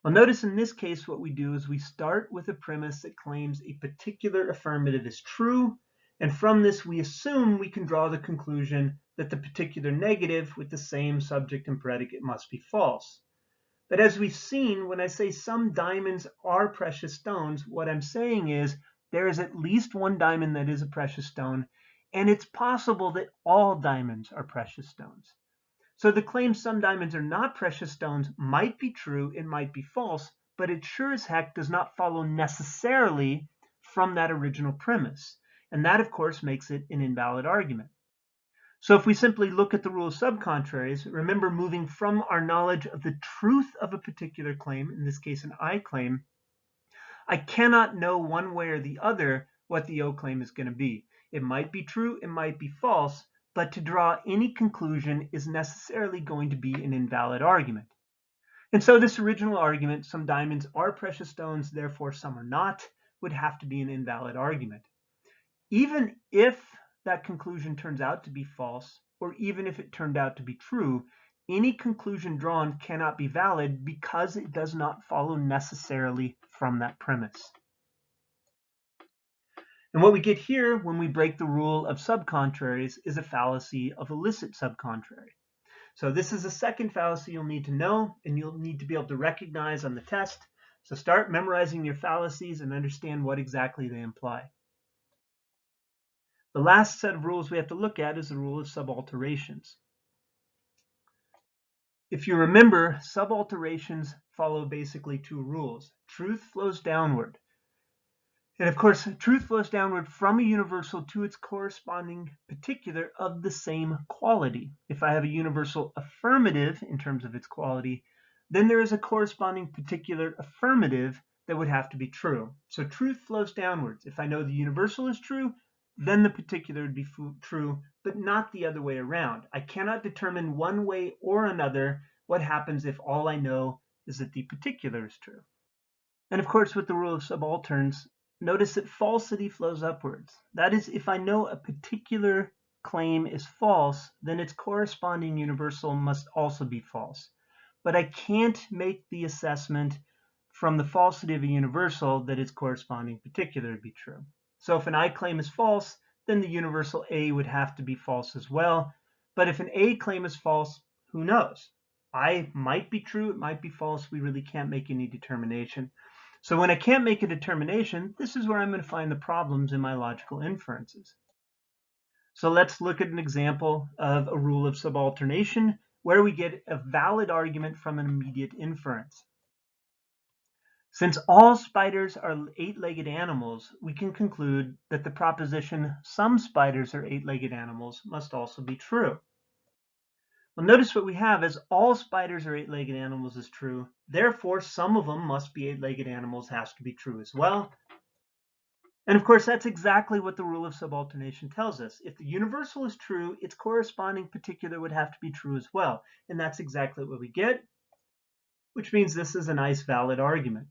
A: Well, notice in this case what we do is we start with a premise that claims a particular affirmative is true, and from this we assume we can draw the conclusion that the particular negative with the same subject and predicate must be false. But as we've seen, when I say some diamonds are precious stones, what I'm saying is there is at least one diamond that is a precious stone, and it's possible that all diamonds are precious stones. So the claim some diamonds are not precious stones might be true, it might be false, but it sure as heck does not follow necessarily from that original premise. And that, of course, makes it an invalid argument. So if we simply look at the rule of subcontraries, remember moving from our knowledge of the truth of a particular claim, in this case an I claim, I cannot know one way or the other what the O claim is going to be. It might be true, it might be false, but to draw any conclusion is necessarily going to be an invalid argument. And so this original argument, some diamonds are precious stones, therefore some are not, would have to be an invalid argument. Even if that conclusion turns out to be false, or even if it turned out to be true, any conclusion drawn cannot be valid because it does not follow necessarily from that premise. And what we get here when we break the rule of subcontraries is a fallacy of illicit subcontrary. So this is a second fallacy you'll need to know and you'll need to be able to recognize on the test. So start memorizing your fallacies and understand what exactly they imply. The last set of rules we have to look at is the rule of subalterations. If you remember, subalterations follow basically two rules. Truth flows downward. And of course, truth flows downward from a universal to its corresponding particular of the same quality. If I have a universal affirmative in terms of its quality, then there is a corresponding particular affirmative that would have to be true. So truth flows downwards. If I know the universal is true, then the particular would be true, but not the other way around. I cannot determine one way or another what happens if all I know is that the particular is true. And of course, with the rule of subalterns, notice that falsity flows upwards. That is, if I know a particular claim is false, then its corresponding universal must also be false. But I can't make the assessment from the falsity of a universal that its corresponding particular would be true. So if an I claim is false, then the universal A would have to be false as well. But if an A claim is false, who knows? I might be true, it might be false, we really can't make any determination. So when I can't make a determination, this is where I'm going to find the problems in my logical inferences. So let's look at an example of a rule of subalternation where we get a valid argument from an immediate inference. Since all spiders are eight-legged animals, we can conclude that the proposition some spiders are eight-legged animals must also be true. Well, notice what we have is all spiders are eight-legged animals is true. Therefore, some of them must be eight-legged animals has to be true as well. And of course, that's exactly what the rule of subalternation tells us. If the universal is true, its corresponding particular would have to be true as well. And that's exactly what we get, which means this is a nice valid argument.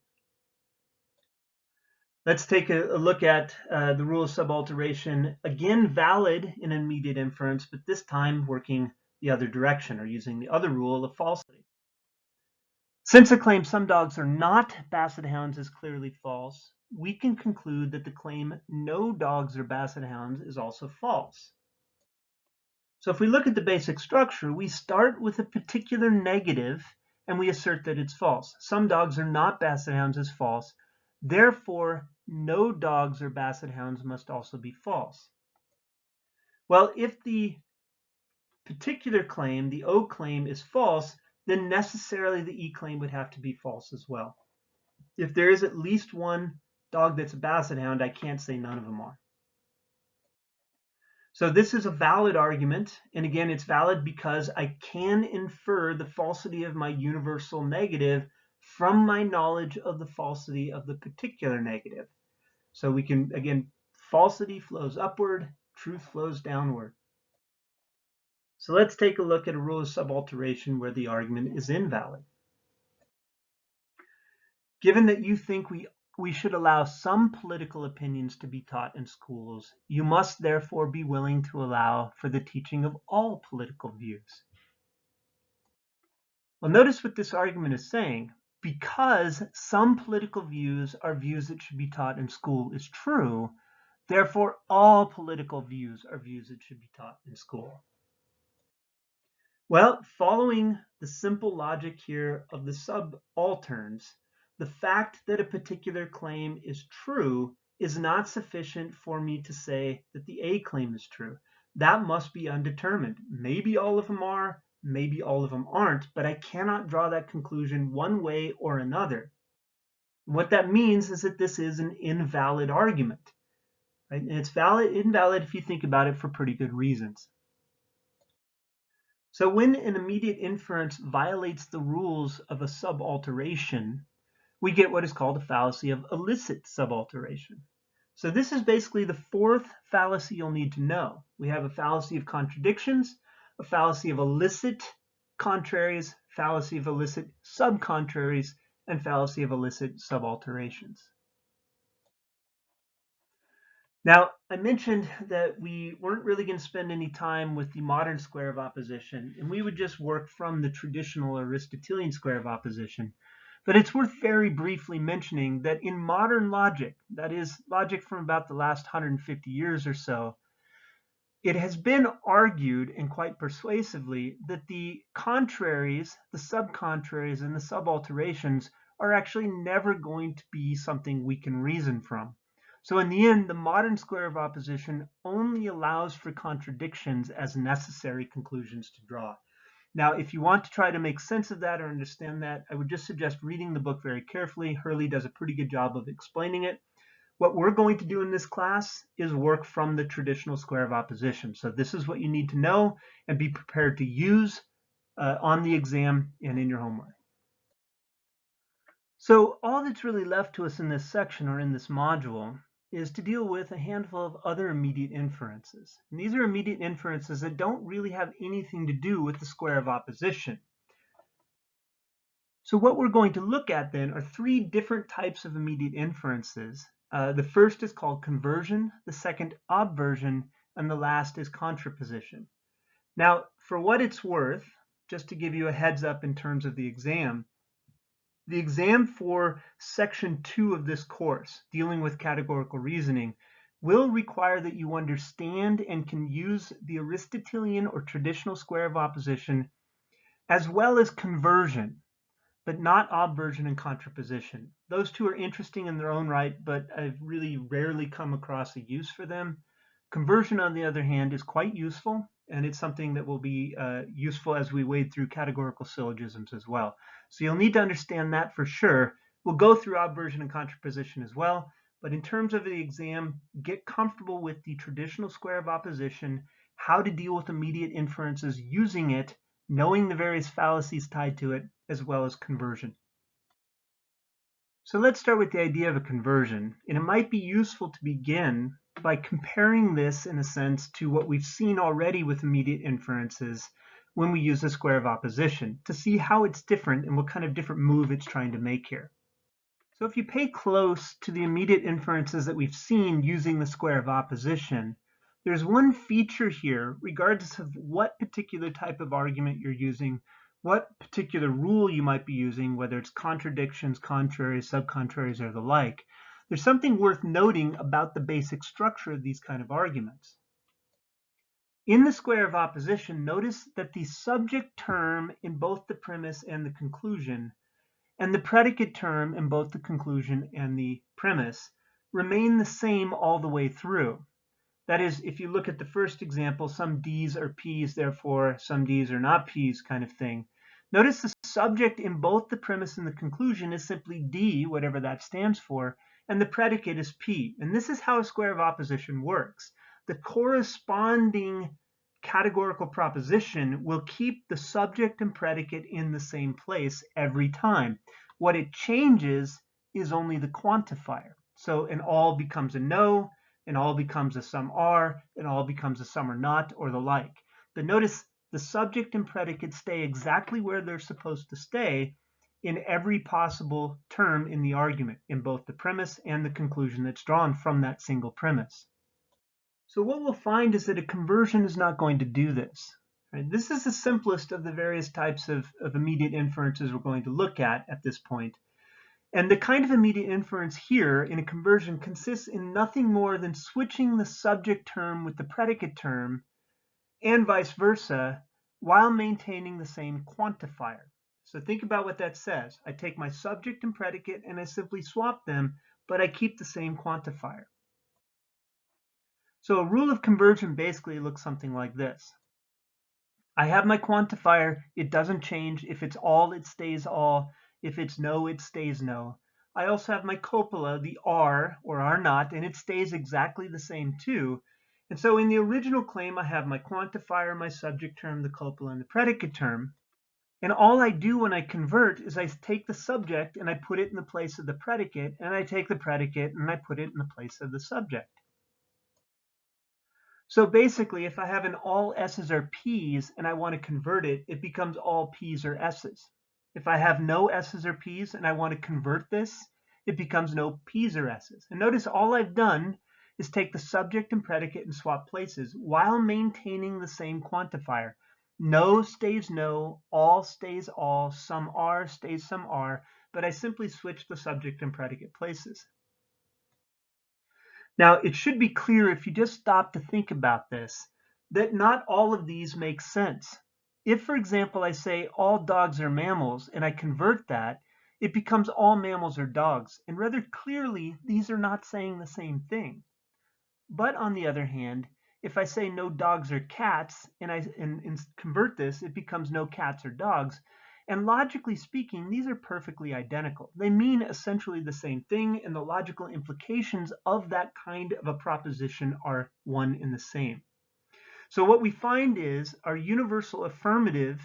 A: Let's take a look at the rule of subalternation, again valid in an immediate inference, but this time working the other direction or using the other rule of falsity. Since the claim some dogs are not basset hounds is clearly false, we can conclude that the claim no dogs are basset hounds is also false. So if we look at the basic structure, we start with a particular negative and we assert that it's false. Some dogs are not basset hounds is false. Therefore, no dogs are basset hounds must also be false. Well, if the particular claim, the O claim, is false, then necessarily the E claim would have to be false as well. If there is at least one dog that's a basset hound, I can't say none of them are. So this is a valid argument, and again, it's valid because I can infer the falsity of my universal negative from my knowledge of the falsity of the particular negative. So we can, again, falsity flows upward, truth flows downward. So let's take a look at a rule of subalternation where the argument is invalid. Given that you think we should allow some political opinions to be taught in schools, you must therefore be willing to allow for the teaching of all political views. Well, notice what this argument is saying. Because some political views are views that should be taught in school is true, therefore all political views are views that should be taught in school. Well, following the simple logic here of the subalterns, the fact that a particular claim is true is not sufficient for me to say that the A claim is true. That must be undetermined. Maybe all of them are, maybe all of them aren't, but I cannot draw that conclusion one way or another. What that means is that this is an invalid argument, right? And it's invalid if you think about it for pretty good reasons. So when an immediate inference violates the rules of a subalternation, we get what is called a fallacy of illicit subalternation. So this is basically the fourth fallacy you'll need to know. We have a fallacy of contradictions, a fallacy of illicit contraries, fallacy of illicit subcontraries, and fallacy of illicit subalternations. Now, I mentioned that we weren't really going to spend any time with the modern square of opposition, and we would just work from the traditional Aristotelian square of opposition. But it's worth very briefly mentioning that in modern logic, that is, logic from about the last 150 years or so, it has been argued, and quite persuasively, that the contraries, the subcontraries, and the subalterations are actually never going to be something we can reason from. So in the end, the modern square of opposition only allows for contradictions as necessary conclusions to draw. Now, if you want to try to make sense of that or understand that, I would just suggest reading the book very carefully. Hurley does a pretty good job of explaining it. What we're going to do in this class is work from the traditional square of opposition. So this is what you need to know and be prepared to use on the exam and in your homework. So all that's really left to us in this section or in this module is to deal with a handful of other immediate inferences. And these are immediate inferences that don't really have anything to do with the square of opposition. So what we're going to look at then are three different types of immediate inferences. The first is called conversion, the second obversion, and the last is contraposition. Now, for what it's worth, just to give you a heads up in terms of the exam for section 2 of this course, dealing with categorical reasoning, will require that you understand and can use the Aristotelian or traditional square of opposition, as well as conversion, but not obversion and contraposition. Those two are interesting in their own right, but I've really rarely come across a use for them. Conversion, on the other hand, is quite useful, and it's something that will be useful as we wade through categorical syllogisms as well. So you'll need to understand that for sure. We'll go through obversion and contraposition as well, but in terms of the exam, get comfortable with the traditional square of opposition, how to deal with immediate inferences using it, knowing the various fallacies tied to it, as well as conversion. So let's start with the idea of a conversion, and it might be useful to begin by comparing this in a sense to what we've seen already with immediate inferences when we use the square of opposition, to see how it's different and what kind of different move it's trying to make here. So if you pay close to the immediate inferences that we've seen using the square of opposition, there's one feature here, regardless of what particular type of argument you're using, what particular rule you might be using, whether it's contradictions, contraries, subcontraries, or the like. There's something worth noting about the basic structure of these kind of arguments. In the square of opposition, notice that the subject term in both the premise and the conclusion, and the predicate term in both the conclusion and the premise, remain the same all the way through. That is, if you look at the first example, some D's are P's, therefore some D's are not P's kind of thing. Notice the subject in both the premise and the conclusion is simply D, whatever that stands for, and the predicate is P. And this is how a square of opposition works. The corresponding categorical proposition will keep the subject and predicate in the same place every time. What it changes is only the quantifier. So an all becomes a no, and all becomes a some are, and all becomes a some are not, or the like. But notice the subject and predicate stay exactly where they're supposed to stay in every possible term in the argument, in both the premise and the conclusion that's drawn from that single premise. So what we'll find is that a conversion is not going to do this. Right? This is the simplest of the various types of immediate inferences we're going to look at this point. And the kind of immediate inference here in a conversion consists in nothing more than switching the subject term with the predicate term and vice versa while maintaining the same quantifier. So think about what that says. I take my subject and predicate and I simply swap them, but I keep the same quantifier. So a rule of conversion basically looks something like this. I have my quantifier, it doesn't change. If it's all, it stays all. If it's no, it stays no. I also have my copula, the R or R naught, and it stays exactly the same too. And so in the original claim, I have my quantifier, my subject term, the copula, and the predicate term. And all I do when I convert is I take the subject and I put it in the place of the predicate, and I take the predicate and I put it in the place of the subject. So basically, if I have an all S's are P's and I want to convert it, it becomes all P's or S's. If I have no S's or P's and I want to convert this, it becomes no P's or S's. And notice all I've done is take the subject and predicate and swap places while maintaining the same quantifier. No stays no, all stays all, some are stays some are, but I simply switch the subject and predicate places. Now, it should be clear if you just stop to think about this, that not all of these make sense. If, for example, I say all dogs are mammals and I convert that, it becomes all mammals are dogs, and rather clearly these are not saying the same thing. But on the other hand, if I say no dogs are cats and convert this, it becomes no cats are dogs. And logically speaking, these are perfectly identical. They mean essentially the same thing, and the logical implications of that kind of a proposition are one and the same. So what we find is our universal affirmative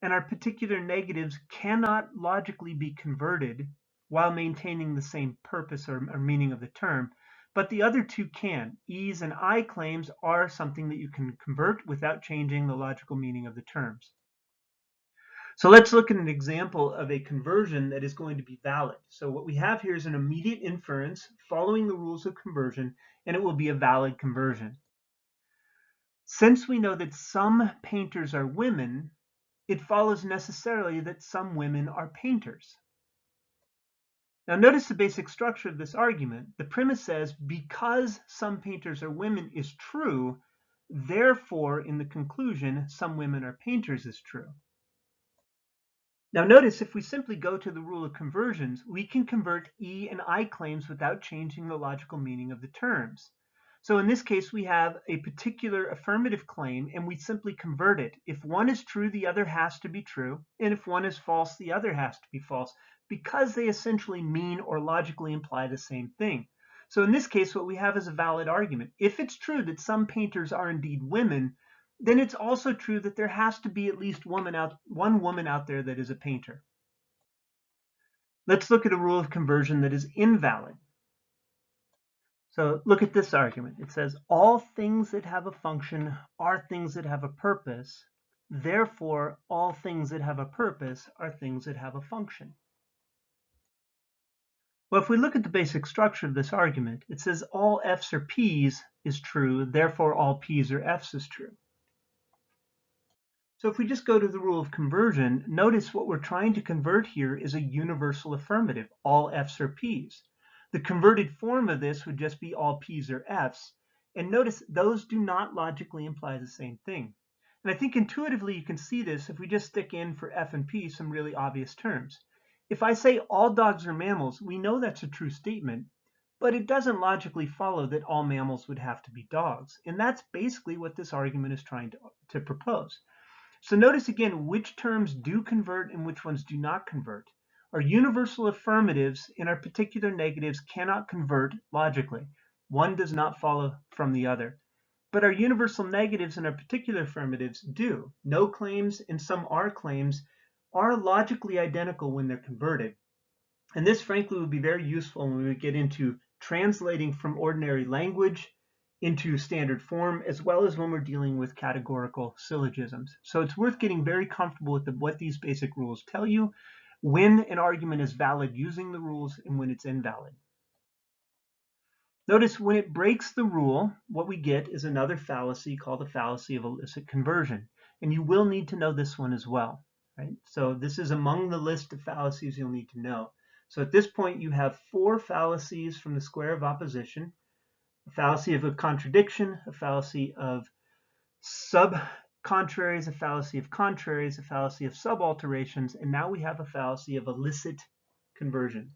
A: and our particular negatives cannot logically be converted while maintaining the same purpose or meaning of the term, but the other two can. E's and I claims are something that you can convert without changing the logical meaning of the terms. So let's look at an example of a conversion that is going to be valid. So what we have here is an immediate inference following the rules of conversion, and it will be a valid conversion. Since we know that some painters are women, it follows necessarily that some women are painters. Now notice the basic structure of this argument. The premise says because some painters are women is true, therefore in the conclusion some women are painters is true. Now notice if we simply go to the rule of conversions, we can convert E and I claims without changing the logical meaning of the terms. So in this case, we have a particular affirmative claim and we simply convert it. If one is true, the other has to be true. And if one is false, the other has to be false because they essentially mean or logically imply the same thing. So in this case, what we have is a valid argument. If it's true that some painters are indeed women, then it's also true that there has to be at least one woman out there that is a painter. Let's look at a rule of conversion that is invalid. So look at this argument. It says all things that have a function are things that have a purpose. Therefore, all things that have a purpose are things that have a function. Well, if we look at the basic structure of this argument, it says all f's or p's is true. Therefore, all p's or f's is true. So if we just go to the rule of conversion, notice what we're trying to convert here is a universal affirmative, all f's or p's. The converted form of this would just be all p's or f's. And notice those do not logically imply the same thing. And I think intuitively you can see this if we just stick in for f and p some really obvious terms. If I say all dogs are mammals, we know that's a true statement, but it doesn't logically follow that all mammals would have to be dogs. And that's basically what this argument is trying to propose. So notice again which terms do convert and which ones do not convert. Our universal affirmatives and our particular negatives cannot convert logically. One does not follow from the other. But our universal negatives and our particular affirmatives do. No claims and some are claims are logically identical when they're converted. And this frankly would be very useful when we get into translating from ordinary language into standard form, as well as when we're dealing with categorical syllogisms. So it's worth getting very comfortable with what these basic rules tell you, when an argument is valid using the rules and when it's invalid. Notice when it breaks the rule, what we get is another fallacy called the fallacy of illicit conversion. And you will need to know this one as well, right? So this is among the list of fallacies you'll need to know. So at this point, you have 4 fallacies from the square of opposition: a fallacy of a contradiction, a fallacy of sub-contraries, a fallacy of contraries, a fallacy of subalterations, and now we have a fallacy of illicit conversion.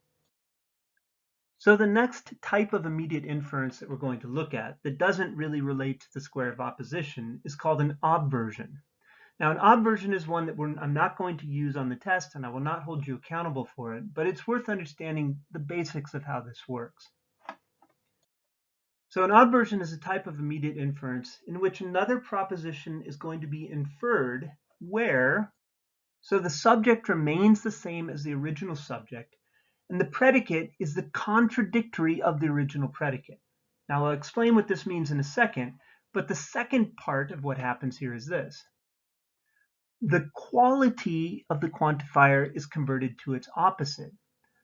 A: So the next type of immediate inference that we're going to look at that doesn't really relate to the square of opposition is called an obversion. Now an obversion is one that I'm not going to use on the test and I will not hold you accountable for it, but it's worth understanding the basics of how this works. So an obversion is a type of immediate inference in which another proposition is going to be inferred so the subject remains the same as the original subject, and the predicate is the contradictory of the original predicate. Now I'll explain what this means in a second, but the second part of what happens here is this. The quality of the quantifier is converted to its opposite,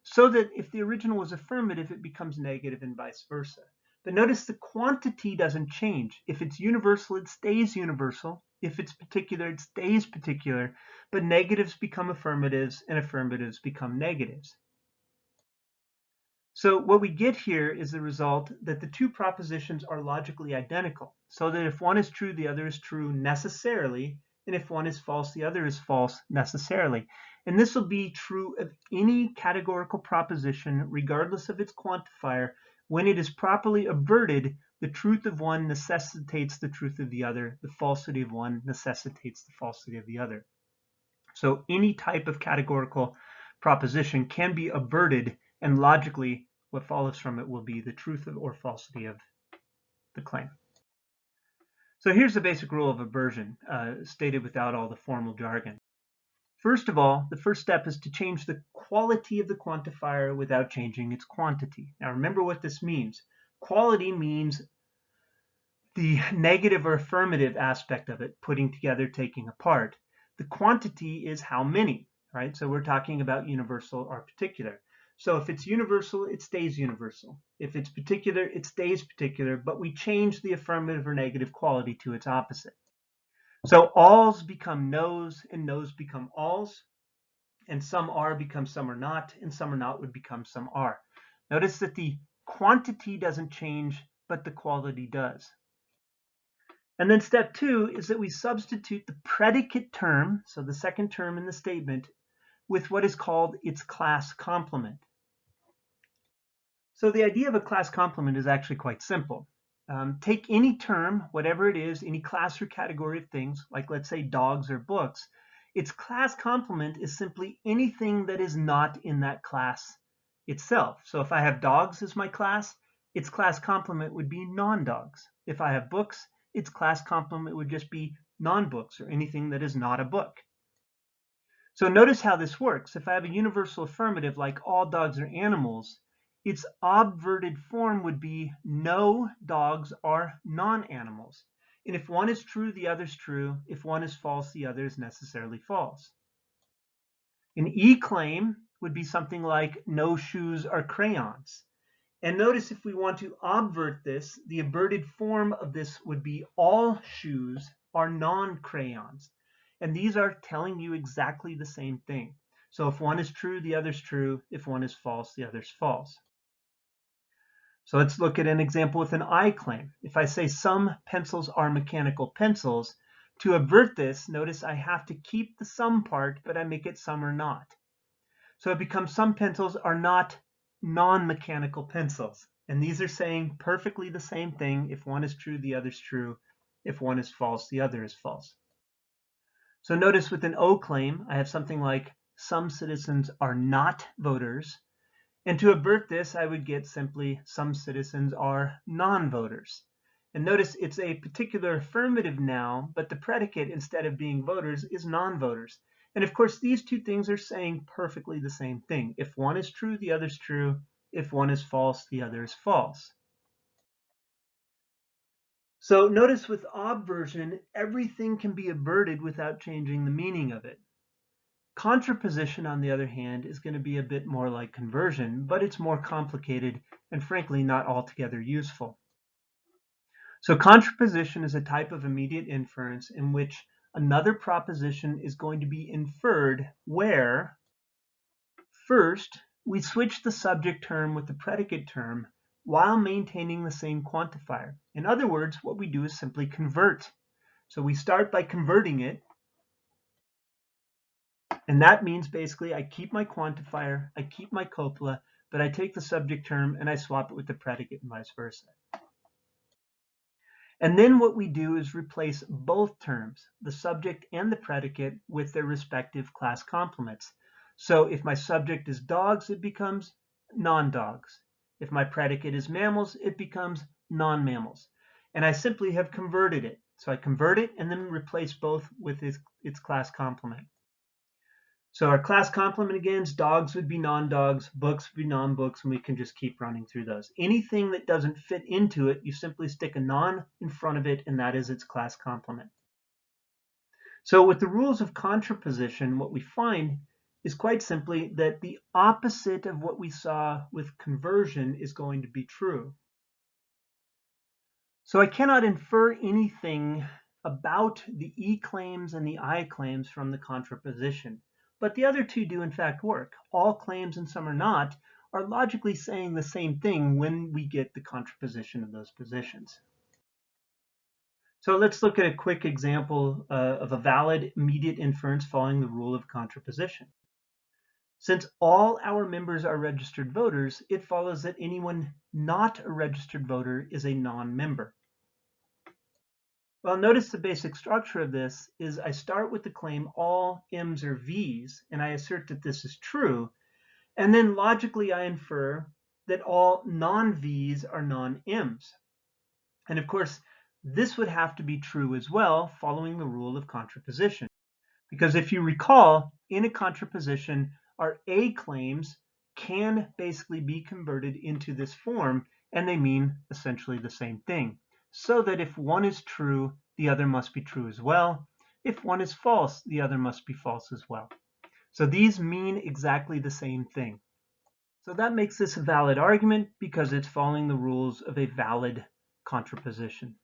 A: so that if the original was affirmative, it becomes negative and vice versa. But notice the quantity doesn't change. If it's universal, it stays universal. If it's particular, it stays particular. But negatives become affirmatives and affirmatives become negatives. So what we get here is the result that the two propositions are logically identical, so that if one is true, the other is true necessarily, and if one is false, the other is false necessarily. And this will be true of any categorical proposition, regardless of its quantifier. When it is properly averted, the truth of one necessitates the truth of the other. The falsity of one necessitates the falsity of the other. So any type of categorical proposition can be averted, and logically what follows from it will be the truth or falsity of the claim. So here's the basic rule of aversion, stated without all the formal jargon. First of all, the first step is to change the quality of the quantifier without changing its quantity. Now remember what this means. Quality means the negative or affirmative aspect of it, putting together, taking apart. The quantity is how many, right? So we're talking about universal or particular. So if it's universal, it stays universal. If it's particular, it stays particular, but we change the affirmative or negative quality to its opposite. So alls become no's and no's become alls, and some are become some are not, and some are not would become some are. Notice that the quantity doesn't change, but the quality does. And then step 2 is that we substitute the predicate term, so the second term in the statement, with what is called its class complement. So the idea of a class complement is actually quite simple. Take any term, whatever it is, any class or category of things, like let's say dogs or books. Its class complement is simply anything that is not in that class itself. So if I have dogs as my class, its class complement would be non-dogs. If I have books, its class complement would just be non-books or anything that is not a book. So notice how this works. If I have a universal affirmative like all dogs are animals, its obverted form would be no dogs are non-animals. And if one is true, the other is true. If one is false, the other is necessarily false. An E-claim would be something like no shoes are crayons. And notice if we want to obvert this, the averted form of this would be all shoes are non-crayons. And these are telling you exactly the same thing. So if one is true, the other is true. If one is false, the other is false. So let's look at an example with an I claim. If I say some pencils are mechanical pencils, to avert this, notice I have to keep the some part, but I make it some are not. So it becomes some pencils are not non-mechanical pencils. And these are saying perfectly the same thing. If one is true, the other is true. If one is false, the other is false. So notice with an O claim, I have something like some citizens are not voters. And to avert this, I would get simply some citizens are non-voters. And notice it's a particular affirmative now, but the predicate, instead of being voters, is non-voters. And of course, these two things are saying perfectly the same thing. If one is true, the other is true. If one is false, the other is false. So notice with obversion, everything can be averted without changing the meaning of it. Contraposition, on the other hand, is going to be a bit more like conversion, but it's more complicated and frankly not altogether useful. So contraposition is a type of immediate inference in which another proposition is going to be inferred where, first, we switch the subject term with the predicate term while maintaining the same quantifier. In other words, what we do is simply convert. So we start by converting it, and that means basically I keep my quantifier, I keep my copula, but I take the subject term and I swap it with the predicate and vice versa. And then what we do is replace both terms, the subject and the predicate, with their respective class complements. So if my subject is dogs, it becomes non-dogs. If my predicate is mammals, it becomes non-mammals. And I simply have converted it. So I convert it and then replace both with its class complement. So our class complement again is dogs would be non-dogs, books would be non-books, and we can just keep running through those. Anything that doesn't fit into it, you simply stick a non in front of it, and that is its class complement. So with the rules of contraposition, what we find is quite simply that the opposite of what we saw with conversion is going to be true. So I cannot infer anything about the E claims and the I claims from the contraposition. But the other two do in fact work. All claims and some are not are logically saying the same thing when we get the contraposition of those positions. So let's look at a quick example of a valid immediate inference following the rule of contraposition. Since all our members are registered voters, it follows that anyone not a registered voter is a non-member. Well, notice the basic structure of this is I start with the claim all M's are V's, and I assert that this is true, and then logically I infer that all non-V's are non-M's. And of course, this would have to be true as well, following the rule of contraposition. Because if you recall, in a contraposition, our A claims can basically be converted into this form, and they mean essentially the same thing. So that if one is true, the other must be true as well. If one is false, the other must be false as well. So these mean exactly the same thing. So that makes this a valid argument because it's following the rules of a valid contraposition.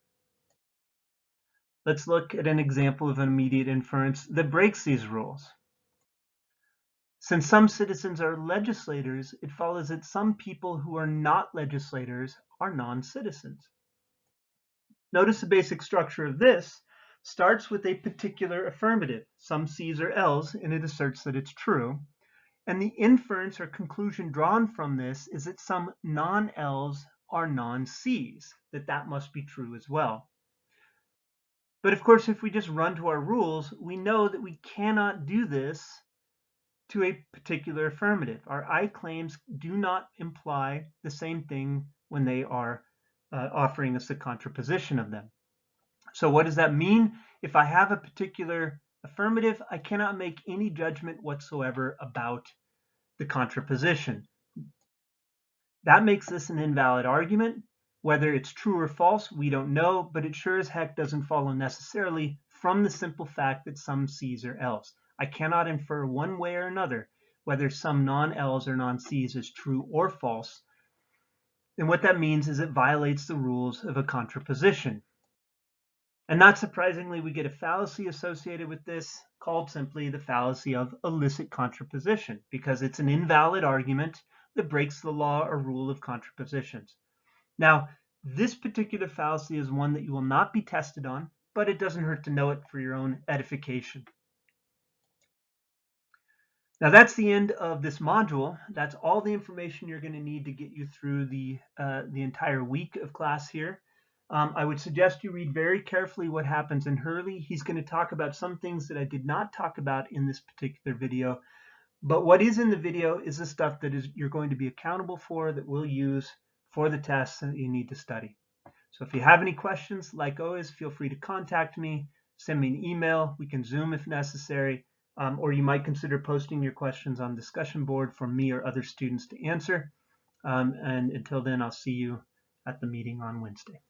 A: Let's look at an example of an immediate inference that breaks these rules. Since some citizens are legislators, it follows that some people who are not legislators are non-citizens. Notice the basic structure of this starts with a particular affirmative, some C's or L's, and it asserts that it's true. And the inference or conclusion drawn from this is that some non-L's are non-C's, that must be true as well. But of course, if we just run to our rules, we know that we cannot do this to a particular affirmative. Our I claims do not imply the same thing when they are offering us the contraposition of them. So what does that mean? If I have a particular affirmative, I cannot make any judgment whatsoever about the contraposition. That makes this an invalid argument. Whether it's true or false, we don't know, but it sure as heck doesn't follow necessarily from the simple fact that some C's are L's. I cannot infer one way or another whether some non-L's or non-C's is true or false. And what that means is it violates the rules of a contraposition. And not surprisingly, we get a fallacy associated with this called simply the fallacy of illicit contraposition, because it's an invalid argument that breaks the law or rule of contrapositions. Now, this particular fallacy is one that you will not be tested on, but it doesn't hurt to know it for your own edification. Now that's the end of this module. That's all the information you're going to need to get you through the entire week of class here. I would suggest you read very carefully what happens in Hurley. He's going to talk about some things that I did not talk about in this particular video, but what is in the video is the stuff that you're going to be accountable for, that we'll use for the tests that you need to study. So if you have any questions, like always, feel free to contact me, send me an email, we can Zoom if necessary, or you might consider posting your questions on the discussion board for me or other students to answer. And until then, I'll see you at the meeting on Wednesday.